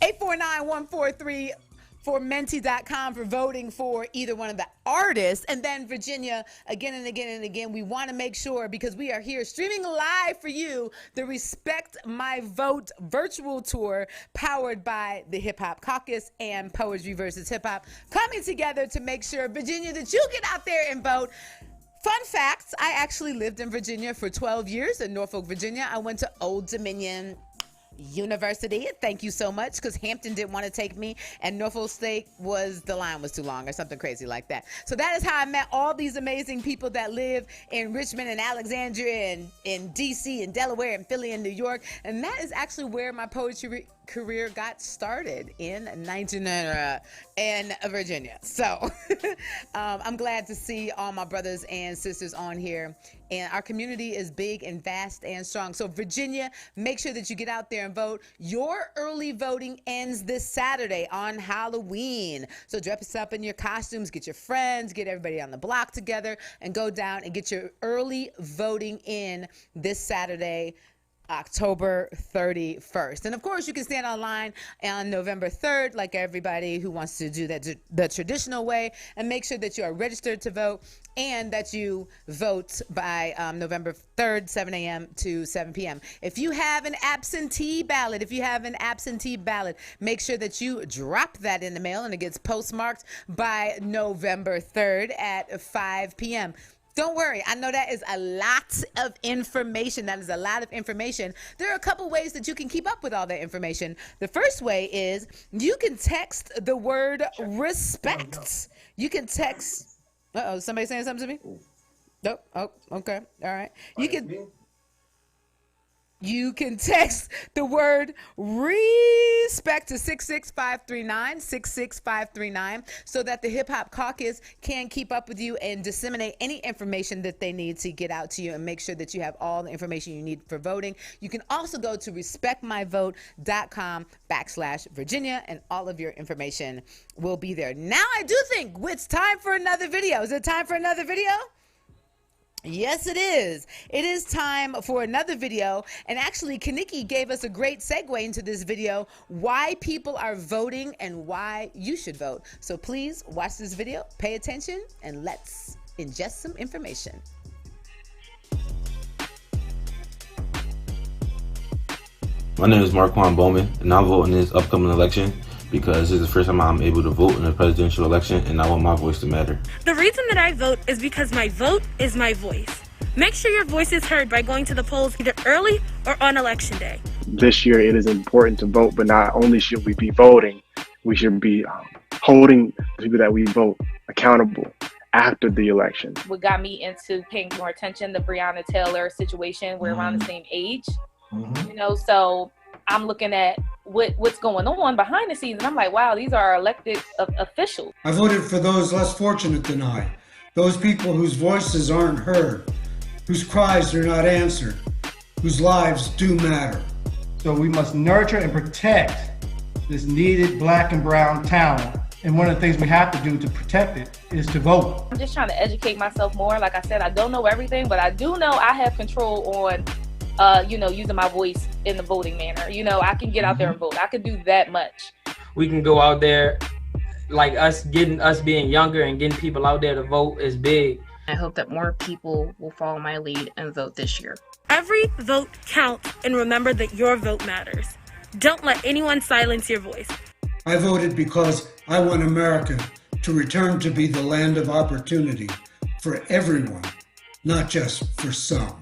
849-143 for menti.com for voting for either one of the artists. And then Virginia, again and again, we want to make sure, because we are here streaming live for you, the Respect My Vote virtual tour powered by the Hip Hop Caucus and Poetry versus Hip Hop, coming together to make sure, Virginia, that you get out there and vote Fun facts, I actually lived in Virginia for 12 years in Norfolk, Virginia. I went to Old Dominion University. Thank you so much, because Hampton didn't want to take me, and Norfolk State the line was too long or something crazy like that. So that is how I met all these amazing people that live in Richmond and Alexandria and in DC and Delaware and Philly and New York. And that is actually where my poetry career got started, in 1990 in Virginia. So I'm glad to see all my brothers and sisters on here. And our community is big and vast and strong. So Virginia, make sure that you get out there and vote. Your early voting ends this Saturday on Halloween. So dress up in your costumes, get your friends, get everybody on the block together, and go down and get your early voting in this Saturday, October 31st. And of course, you can stand online on November 3rd, like everybody who wants to do that the traditional way, and make sure that you are registered to vote and that you vote by November 3rd, 7 a.m. to 7 p.m. If you have an absentee ballot, make sure that you drop that in the mail and it gets postmarked by November 3rd at 5 p.m. Don't worry. I know that is a lot of information. There are a couple ways that you can keep up with all that information. The first way is you can text the word respect. You can text. Somebody saying something to me? Nope. Oh, okay. All right. You can text the word respect to 66539, so that the Hip Hop Caucus can keep up with you and disseminate any information that they need to get out to you, and make sure that you have all the information you need for voting. You can also go to respectmyvote.com/Virginia, and all of your information will be there. Now I do think it's time for another video. Is it time for another video? Yes, it is. It is time for another video. And actually, Kaniki gave us a great segue into this video, why people are voting and why you should vote. So please watch this video, pay attention, and let's ingest some information. My name is Marquand Bowman, and I'll vote in this upcoming election because this is the first time I'm able to vote in a presidential election, and I want my voice to matter. The reason that I vote is because my vote is my voice. Make sure your voice is heard by going to the polls either early or on election day. This year it is important to vote, but not only should we be voting, we should be holding the people that we vote accountable after the election. What got me into paying more attention, the Breonna Taylor situation, we're around the same age, so I'm looking at what's going on behind the scenes, and I'm like, wow, these are elected officials. I voted for those less fortunate than I, those people whose voices aren't heard, whose cries are not answered, whose lives do matter. So we must nurture and protect this needed Black and brown talent. And one of the things we have to do to protect it is to vote. I'm just trying to educate myself more. Like I said, I don't know everything, but I do know I have control on using my voice in the voting manner. I can get out there and vote. I can do that much. We can go out there, like us being younger and getting people out there to vote is big. I hope that more people will follow my lead and vote this year. Every vote counts, and remember that your vote matters. Don't let anyone silence your voice. I voted because I want America to return to be the land of opportunity for everyone, not just for some.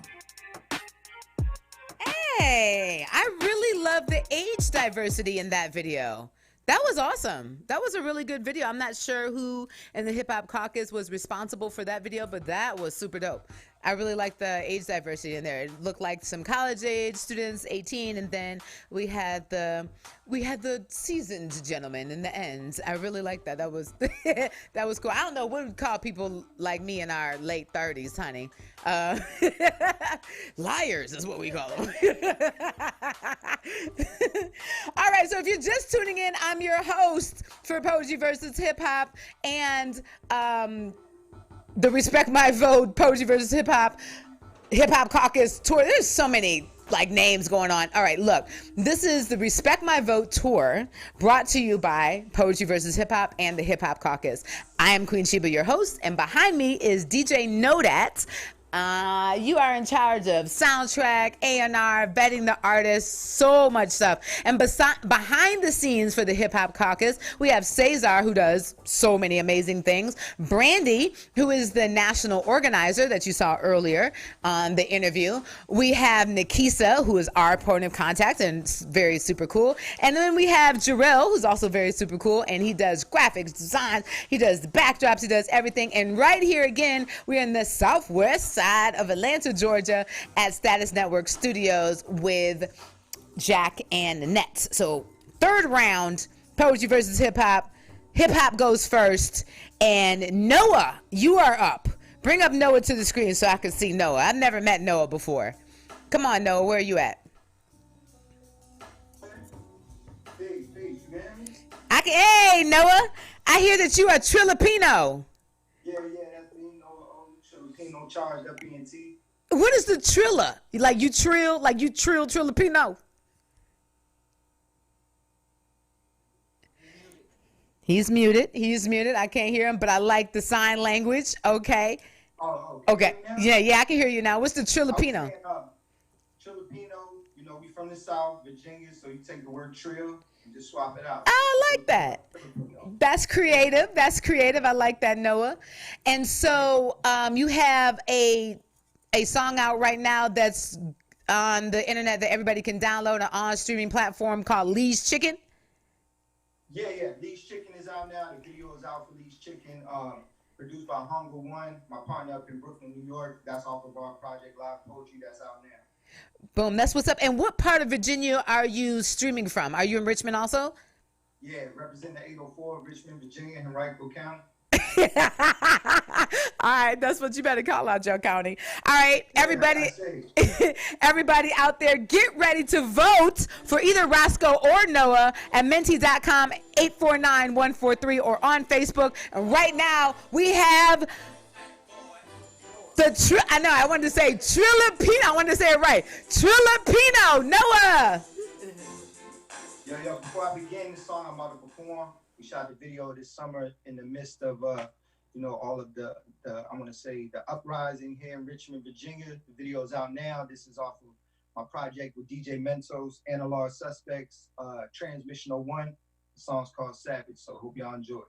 Hey, I really love the age diversity in that video. That was awesome. That was a really good video. I'm not sure who in the Hip Hop Caucus was responsible for that video, but that was super dope. I really like the age diversity in there. It looked like some college age students, 18, and then we had the seasoned gentleman in the end. I really like that. That was that was cool. I don't know what we'd call people like me in our late 30s, honey. Liars is what we call them. All right, so if you're just tuning in, I'm your host for Poetry versus Hip Hop and the Respect My Vote Poetry versus Hip Hop Caucus tour. There's so many names going on. All right, look, this is the Respect My Vote tour brought to you by Poetry versus Hip Hop and the Hip Hop Caucus. I am Queen Sheba, your host, and behind me is DJ Knodat. You are in charge of soundtrack, A&R, vetting the artists, so much stuff. And behind the scenes for the Hip Hop Caucus, we have Cesar, who does so many amazing things. Brandy, who is the national organizer that you saw earlier on the interview. We have Nikisa, who is our point of contact and very super cool. And then we have Jarrell, who's also very super cool, and he does graphics, design, he does the backdrops, he does everything. And right here again, we're in the southwest side of Atlanta, Georgia at Status Network Studios with Jack and Nanette. So third round, poetry versus hip hop. Hip hop goes first. And Noah, you are up. Bring up Noah to the screen so I can see Noah. I've never met Noah before. Come on, Noah, where are you at? Hey, Noah, I hear that you are Trilipino. Yeah, that's me. Filipino charged up ENT. What is the trilla? Like you trill Trilipino? He's muted. I can't hear him, but I like the sign language. Okay. Okay. Yeah, I can hear you now. What's the Trilipino? Trilipino, we from the South, Virginia, so you take the word trill and just swap it out. I like that. That's creative. I like that, Noah. And so you have a song out right now that's on the internet that everybody can download on streaming platform called Lee's Chicken. Yeah. Lee's Chicken is out now. The video is out for Lee's Chicken. Produced by Hunger One, my partner up in Brooklyn, New York. That's off of our Project Live Poetry. That's out now. Boom, that's what's up. And what part of Virginia are you streaming from? Are you in Richmond also? Yeah, represent the 804, Richmond, Virginia, and Henrico County. All right, that's what you better call out your county. All right, everybody, everybody out there, get ready to vote for either Roscoe or Noah at menti.com, 849-143, or on Facebook. And right now, we have I wanted to say Trilipino. I wanted to say it right. Trilipino, Noah. Yo, before I begin the song I'm about to perform, we shot the video this summer in the midst of, all of the I want to say, the uprising here in Richmond, Virginia. The video is out now. This is off of my project with DJ Mentos, Analog Suspects, Transmission 01. The song's called Savage, so hope y'all enjoy it.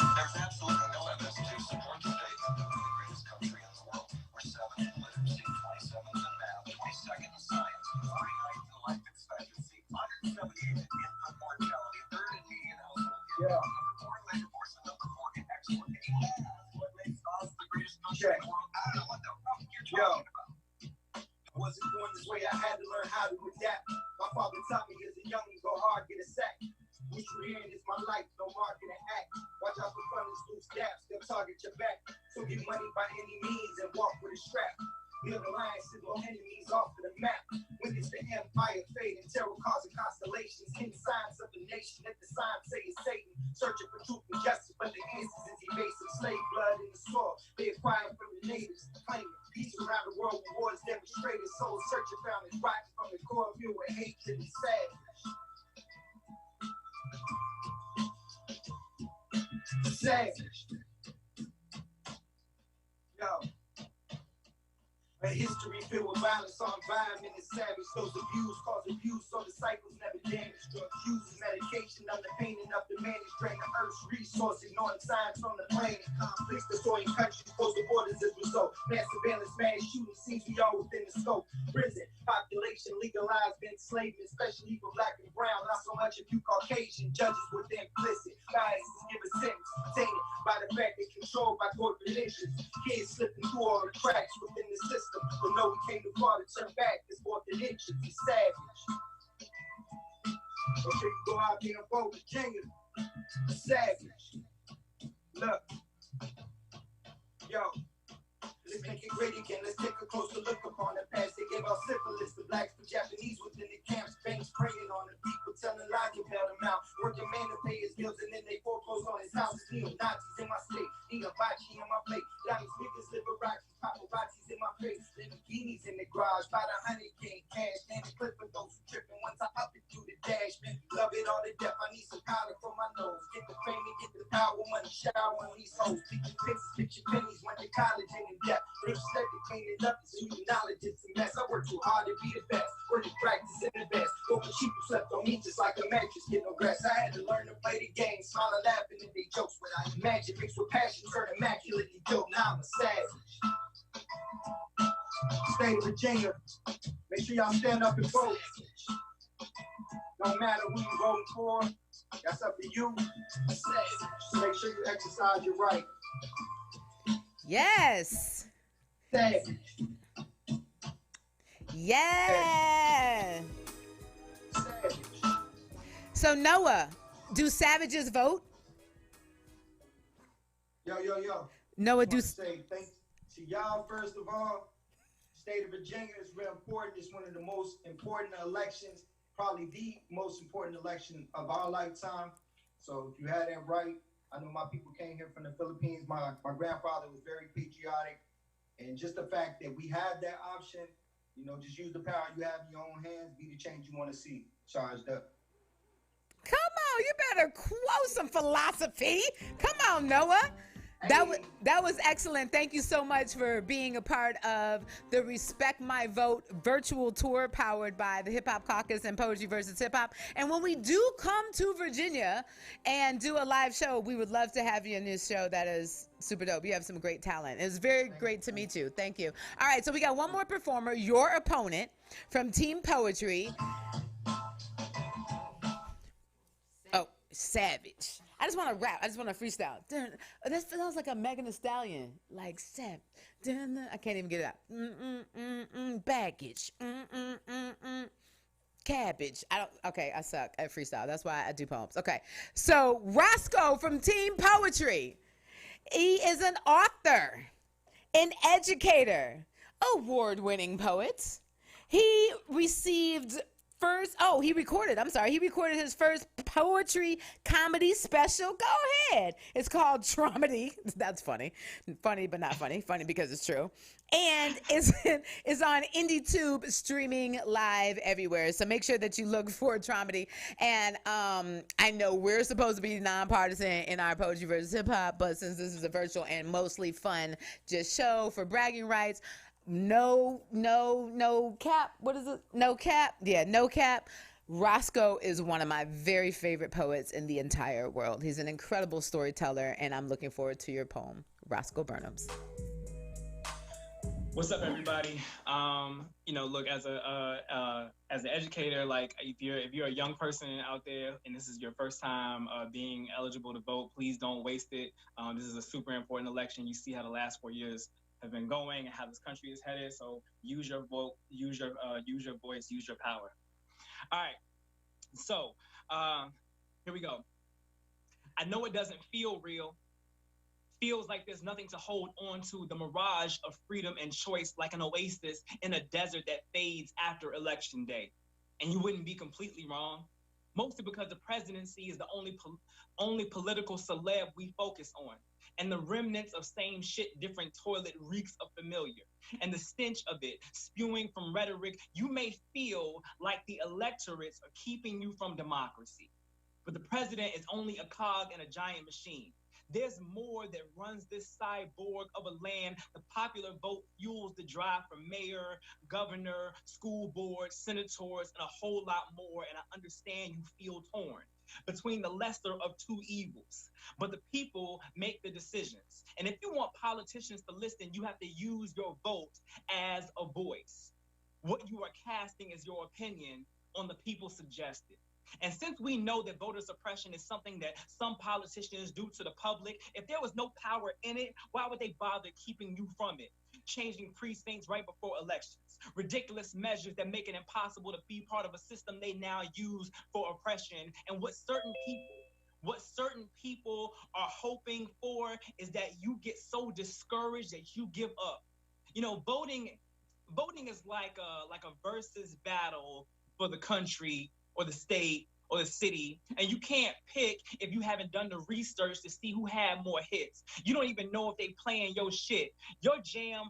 There's absolutely no evidence to support the date of the greatest country in the world. We're 7th in literacy, 27th in math, 22nd in science, 49th in life expectancy, 178th in infant mortality, 3rd in median household income, number 4 in labor force, and number 4 in export. What makes us the greatest country in the world? I don't know what the fuck you're talking about. I wasn't born this way, I had to learn how to adapt. My father taught me as a youngin', go hard, get a sack. What you hearing is my life, no marketing act. Watch out for fun and loose gaps, they'll target your back. So get money by any means and walk with a strap. Build alliances, blow enemies off of the map. When it's the empire fading, terror causing constellations. Hidden signs of the nation, let the signs say it's Satan. Searching for truth and justice, but the answers is evasive. Slave blood in the soil, they acquired from the natives. Claiming peace around the world, wars demonstrated. Souls searching found is rotten from the core, filled with hatred and sadness. Savage. Yo. A history filled with violence, our environment is savage. Those abuse cause abuse, so the cycles never damage. Drug use, medication, under pain enough to manage. Drain the earth's resource, ignoring signs from the planet. Conflicts destroying countries, close the borders as a result. Mass surveillance, mass shooting, seems we all within the scope. Prison, population, legalized, enslavement, especially for black and brown. Not so much if you Caucasian, judges with implicit biases, give a sentence, tainted by the fact they're controlled by corporations. Kids slipping through all the cracks within the system. But no, we came too far to turn back. It's more than inches. It's savage. Okay, go out there and vote, Virginia. Savage. Look. Yo. Let's make it great again. Let's take a closer look upon the past. They gave out syphilis to blacks, to Japanese within the camps. Banks preying on the people, telling lies to bail them out. Working man to pay his bills, and then they foreclose on his house. Neo-Nazis in my state. Need a bachi in my plate. Diamonds, niggas, Liberace's, paparazzis in my face. Lamborghinis in the garage. About 100K cash. And the clip for those who tripping. Once I up it through the dash, man. Love it all to death. I need some powder for my nose. Get the fame and get the power. Money shower on these hoes. Picture pictures, picture pennies. Went to college and in debt. working practice in the best. Over cheap slept on me just like a mattress, get no rest. I had to learn to play the game, smile and laughing at they jokes. When I imagine mixed with passion, turn immaculately dope. Now I'm a savage. State of Virginia, make sure y'all stand up and vote. No matter who you voting for, that's up to you. So make sure you exercise your right. Yes. Savage. Yeah. Savage. So Noah, do savages vote? Yo. Noah, do say thanks to y'all first of all. State of Virginia is real important. It's one of the most important elections, probably the most important election of our lifetime. So if you had that right, I know my people came here from the Philippines. My grandfather was very patriotic. And just the fact that we have that option, you know, just use the power you have in your own hands, be the change you want to see. Charged up. Come on, you better quote some philosophy. Come on, Noah. That was excellent. Thank you so much for being a part of the Respect My Vote virtual tour powered by the Hip Hop Caucus and Poetry versus Hip Hop. And when we do come to Virginia and do a live show, we would love to have you in this show. That is super dope. You have some great talent. It was very great to meet you. Thank you. All right, so we got one more performer, your opponent from Team Poetry. Oh, Savage. I just want to rap. I just want to freestyle. That sounds like a Megan Thee Stallion. Like, Sap. I can't even get it out. Baggage. Cabbage. Okay, I suck at freestyle. That's why I do poems. Okay. So, Roscoe from Team Poetry. He is an author, an educator, award-winning poet. He recorded his first poetry comedy special. Go ahead. It's called Traumedy. That's funny. Funny, but not funny. Funny because it's true. And it's on IndieTube, streaming live everywhere. So make sure that you look for Traumedy. And I know we're supposed to be nonpartisan in our Poetry versus Hip Hop, but since this is a virtual and mostly fun just show for bragging rights, no cap. What is it? No cap? Yeah, no cap. Roscoe is one of my very favorite poets in the entire world. He's an incredible storyteller, and I'm looking forward to your poem, Roscoe Burnhams. What's up, everybody? Look, as an educator, like if you're a young person out there and this is your first time being eligible to vote, please don't waste it. This is a super important election. You see how the last 4 years have been going and how this country is headed. So use your vote, use your voice, use your power. All right. So here we go. I know it doesn't feel real. Feels like there's nothing to hold on to. The mirage of freedom and choice, like an oasis in a desert that fades after election day. And you wouldn't be completely wrong. Mostly because the presidency is the only political celeb we focus on. And the remnants of same shit, different toilet reeks of familiar. And the stench of it, spewing from rhetoric, you may feel like the electorates are keeping you from democracy. But the president is only a cog in a giant machine. There's more that runs this cyborg of a land. The popular vote fuels the drive for mayor, governor, school board, senators, and a whole lot more. And I understand you feel torn between the lesser of two evils. But the people make the decisions. And if you want politicians to listen, you have to use your vote as a voice. What you are casting is your opinion on the people suggested. And since we know that voter suppression is something that some politicians do to the public, if there was no power in it, why would they bother keeping you from it? Changing precincts right before elections. Ridiculous measures that make it impossible to be part of a system they now use for oppression. And what certain people are hoping for is that you get so discouraged that you give up. You know, voting is like a versus battle for the country or the state or the city, and you can't pick if you haven't done the research to see who had more hits. You don't even know if they playing your shit. Your jam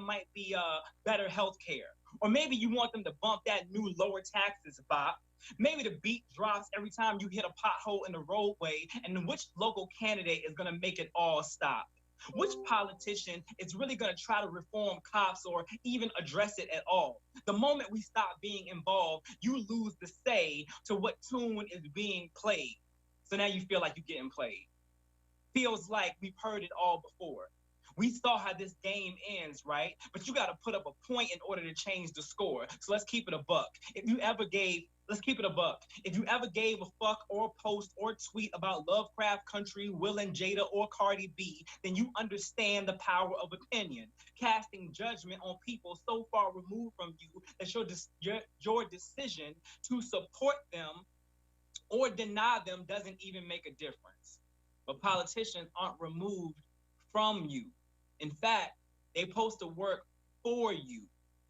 might be better healthcare, or maybe you want them to bump that new lower taxes bop. Maybe the beat drops every time you hit a pothole in the roadway, and which local candidate is gonna make it all stop? Which politician is really going to try to reform cops or even address it at all? The moment we stop being involved, you lose the say to what tune is being played. So now you feel like you're getting played. Feels like we've heard it all before. We saw how this game ends, right? But you got to put up a point in order to change the score. So let's keep it a buck. Let's keep it a buck. If you ever gave a fuck or post or tweet about Lovecraft Country, Will and Jada, or Cardi B, then you understand the power of opinion. Casting judgment on people so far removed from you that your decision to support them or deny them doesn't even make a difference. But politicians aren't removed from you. In fact, they post to work for you.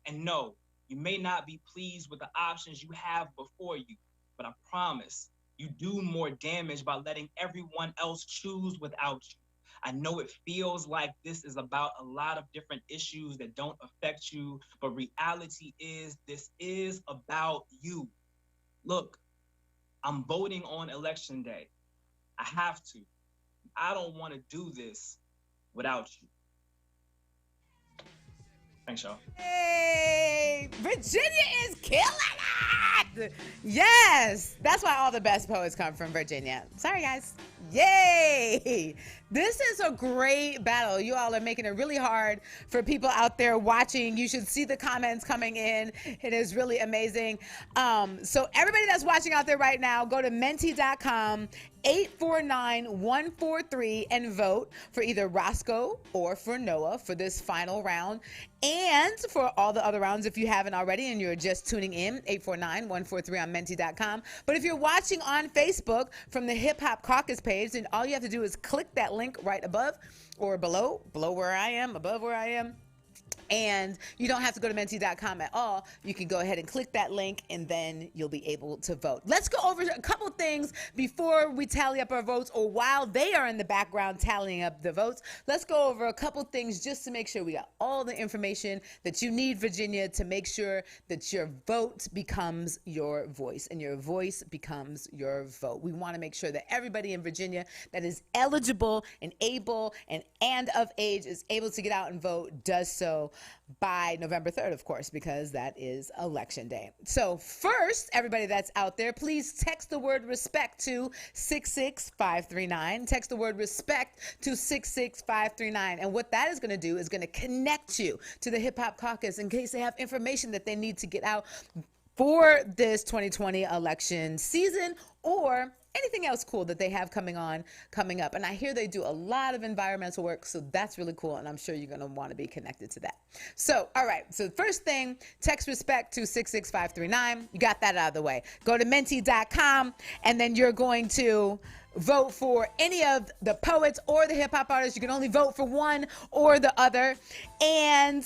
And no, you may not be pleased with the options you have before you, but I promise you do more damage by letting everyone else choose without you. I know it feels like this is about a lot of different issues that don't affect you, but reality is this is about you. Look, I'm voting on election day. I have to. I don't want to do this without you. Thanks, y'all. Hey, Virginia is killing it. Yes, that's why all the best poets come from Virginia. Sorry, guys. Yay! This is a great battle. You all are making it really hard for people out there watching. You should see the comments coming in. It is really amazing. So everybody that's watching out there right now, go to menti.com, 849-143, and vote for either Roscoe or for Noah for this final round. And for all the other rounds, if you haven't already and you're just tuning in, 849-143 on menti.com. But if you're watching on Facebook from the Hip Hop Caucus page, then all you have to do is click that link right above or below where I am, above where I am. And you don't have to go to menti.com at all. You can go ahead and click that link, and then you'll be able to vote. Let's go over a couple things before we tally up our votes, or while they are in the background tallying up the votes. Let's go over a couple things just to make sure we got all the information that you need, Virginia, to make sure that your vote becomes your voice and your voice becomes your vote. We want to make sure that everybody in Virginia that is eligible and able and of age is able to get out and vote does so by November 3rd, of course, because that is election day. So first, everybody that's out there, please text the word respect to 66539. Text the word respect to 66539. And what that is going to do is going to connect you to the Hip Hop Caucus in case they have information that they need to get out for this 2020 election season or anything else cool that they have coming up. And I hear they do a lot of environmental work, so that's really cool, and I'm sure you're going to want to be connected to that. So, all right, so first thing, text respect to 66539. You got that out of the way. Go to menti.com, and then you're going to vote for any of the poets or the hip-hop artists. You can only vote for one or the other. And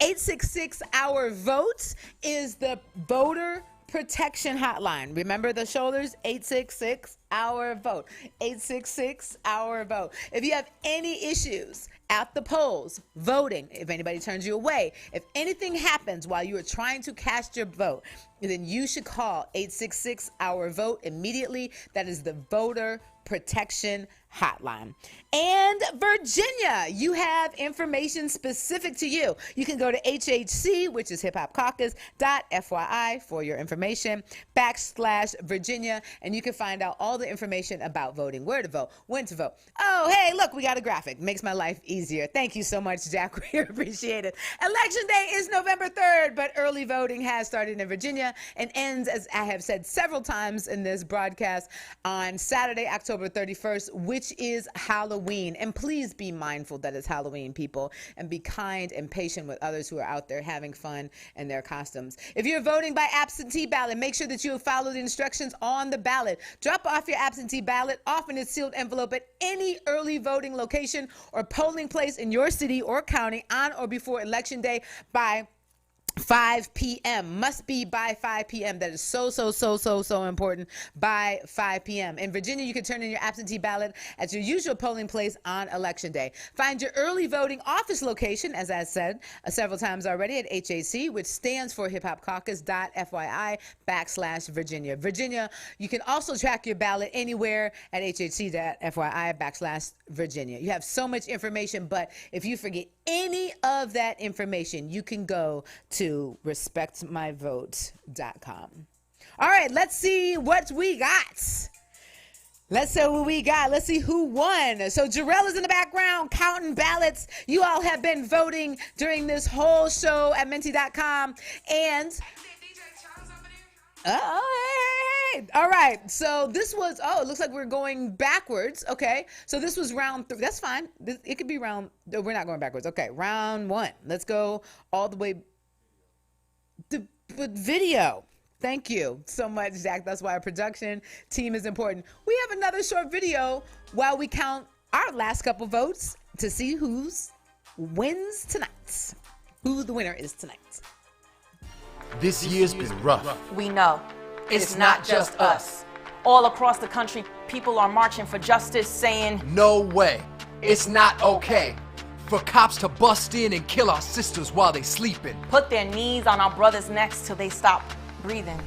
866 Our Vote is the voter protection hotline. Remember the shoulders? 866 Our Vote. 866 Our Vote. If you have any issues at the polls, voting, if anybody turns you away, if anything happens while you are trying to cast your vote, then you should call 866 Our Vote immediately. That is the voter protection hotline. And Virginia, you have information specific to you. You can go to HHC, which is hiphopcaucus.fyi for your information, /Virginia, and you can find out all the information about voting, where to vote, when to vote. Oh, hey, look, we got a graphic. Makes my life easier. Thank you so much, Jack. We appreciate it. Election day is November 3rd, but early voting has started in Virginia and ends, as I have said several times in this broadcast, on Saturday, October 31st, which is Halloween. And please be mindful that it's Halloween, people, and be kind and patient with others who are out there having fun in their costumes. If you're voting by absentee ballot, make sure that you follow the instructions on the ballot. Drop off your absentee ballot off in a sealed envelope at any early voting location or polling place in your city or county on or before Election Day by 5 p.m. Must be by 5 p.m. That is so important. By 5 p.m. In Virginia, you can turn in your absentee ballot at your usual polling place on Election Day. Find your early voting office location, as I said several times already, at HAC, which stands for hiphopcaucus.fyi/Virginia. Virginia, you can also track your ballot anywhere at hhc.fyi/Virginia. You have so much information, but if you forget any of that information, you can go to respectmyvote.com. All right, let's see what we got. Let's see what we got. Let's see who won. So Jarrell is in the background counting ballots. You all have been voting during this whole show at Menti.com. And hey. All right. So this was, it looks like we're going backwards. Okay. So this was round 3. That's fine. It could be round, no, we're not going backwards. Okay. Round 1. Let's go all the way. But video. Thank you so much, Zach. That's why our production team is important. We have another short video while we count our last couple votes to see who wins tonight. Who the winner is tonight. This year's been rough. We know. It's not just us. All across the country, people are marching for justice, saying, No way. It's not okay for cops to bust in and kill our sisters while they sleeping. Put their knees on our brothers' necks till they stop breathing.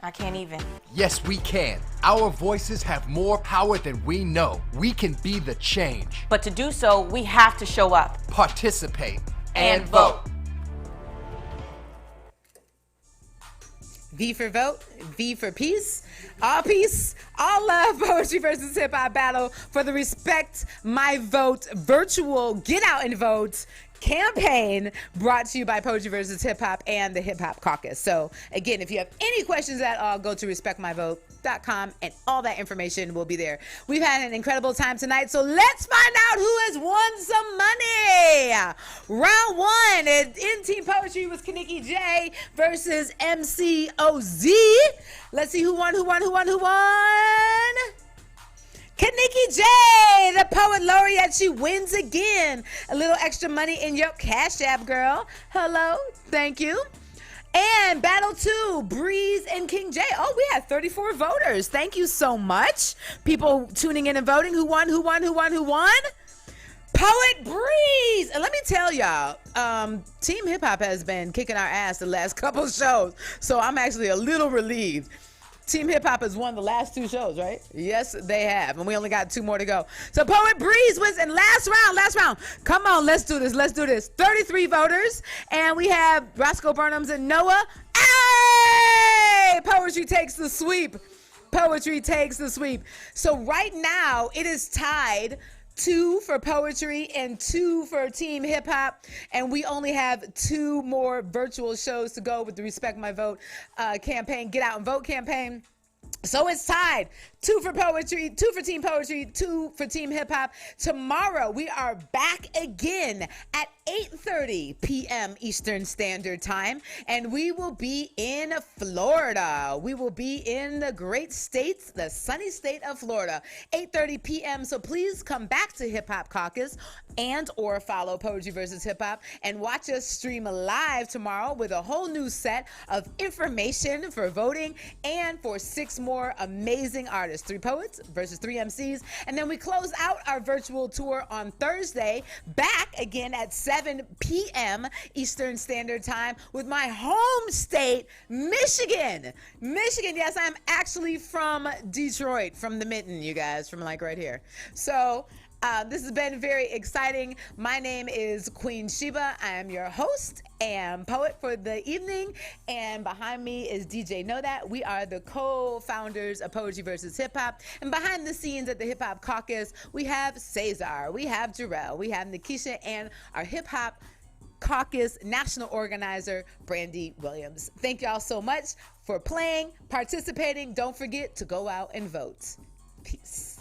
I can't even. Yes, we can. Our voices have more power than we know. We can be the change. But to do so, we have to show up. Participate. And vote. V for vote, V for peace, all love, poetry versus hip hop battle for the Respect My Vote virtual Get Out and Vote campaign, brought to you by Poetry versus Hip Hop and the Hip Hop Caucus. So again, if you have any questions at all, go to respectmyvote.com and all that information will be there. We've had an incredible time tonight, so let's find out who has won some money. Round 1 in Team Poetry was Kaniki J versus MC OZ. Let's see who won. Kaniki J, the poet laureate, she wins again. A little extra money in your Cash App, girl. Hello, thank you. And battle 2, Breeze and King J. Oh, we had 34 voters. Thank you so much. People tuning in and voting. Who won? Poet Breeze. And let me tell y'all, Team Hip Hop has been kicking our ass the last couple shows. So I'm actually a little relieved. Team Hip Hop has won the last 2 shows, right? Yes, they have. And we only got 2 more to go. So Poet Breeze wins in last round. Come on, let's do this. 33 voters. And we have Roscoe Burnhams and Noah. Hey! Poetry takes the sweep. So right now, it is tied 2 for poetry and 2 for Team Hip Hop, and we only have 2 more virtual shows to go with the Respect My Vote campaign, Get Out and Vote campaign. So it's tied 2 for poetry, 2 for Team Poetry, 2 for Team Hip Hop. Tomorrow we are back again at 8:30 p.m. Eastern Standard Time, and we will be in Florida. We will be in the great state, the sunny state of Florida, 8:30 p.m. So please come back to Hip Hop Caucus and or follow Poetry versus Hip Hop and watch us stream live tomorrow with a whole new set of information for voting and for 6 more amazing artists, 3 poets versus 3 MCs. And then we close out our virtual tour on Thursday, back again at 7 p.m. Eastern Standard Time with my home state, Michigan. Yes, I'm actually from Detroit, from the mitten, you guys, from like right here. So this has been very exciting. My name is Queen Sheba. I am your host and poet for the evening. And behind me is DJ Knodat. We are the co-founders of Poetry versus Hip Hop. And behind the scenes at the Hip Hop Caucus, we have Cesar, we have Jarrell, we have Nikisha, and our Hip Hop Caucus National Organizer, Brandy Williams. Thank y'all so much for playing, participating. Don't forget to go out and vote. Peace.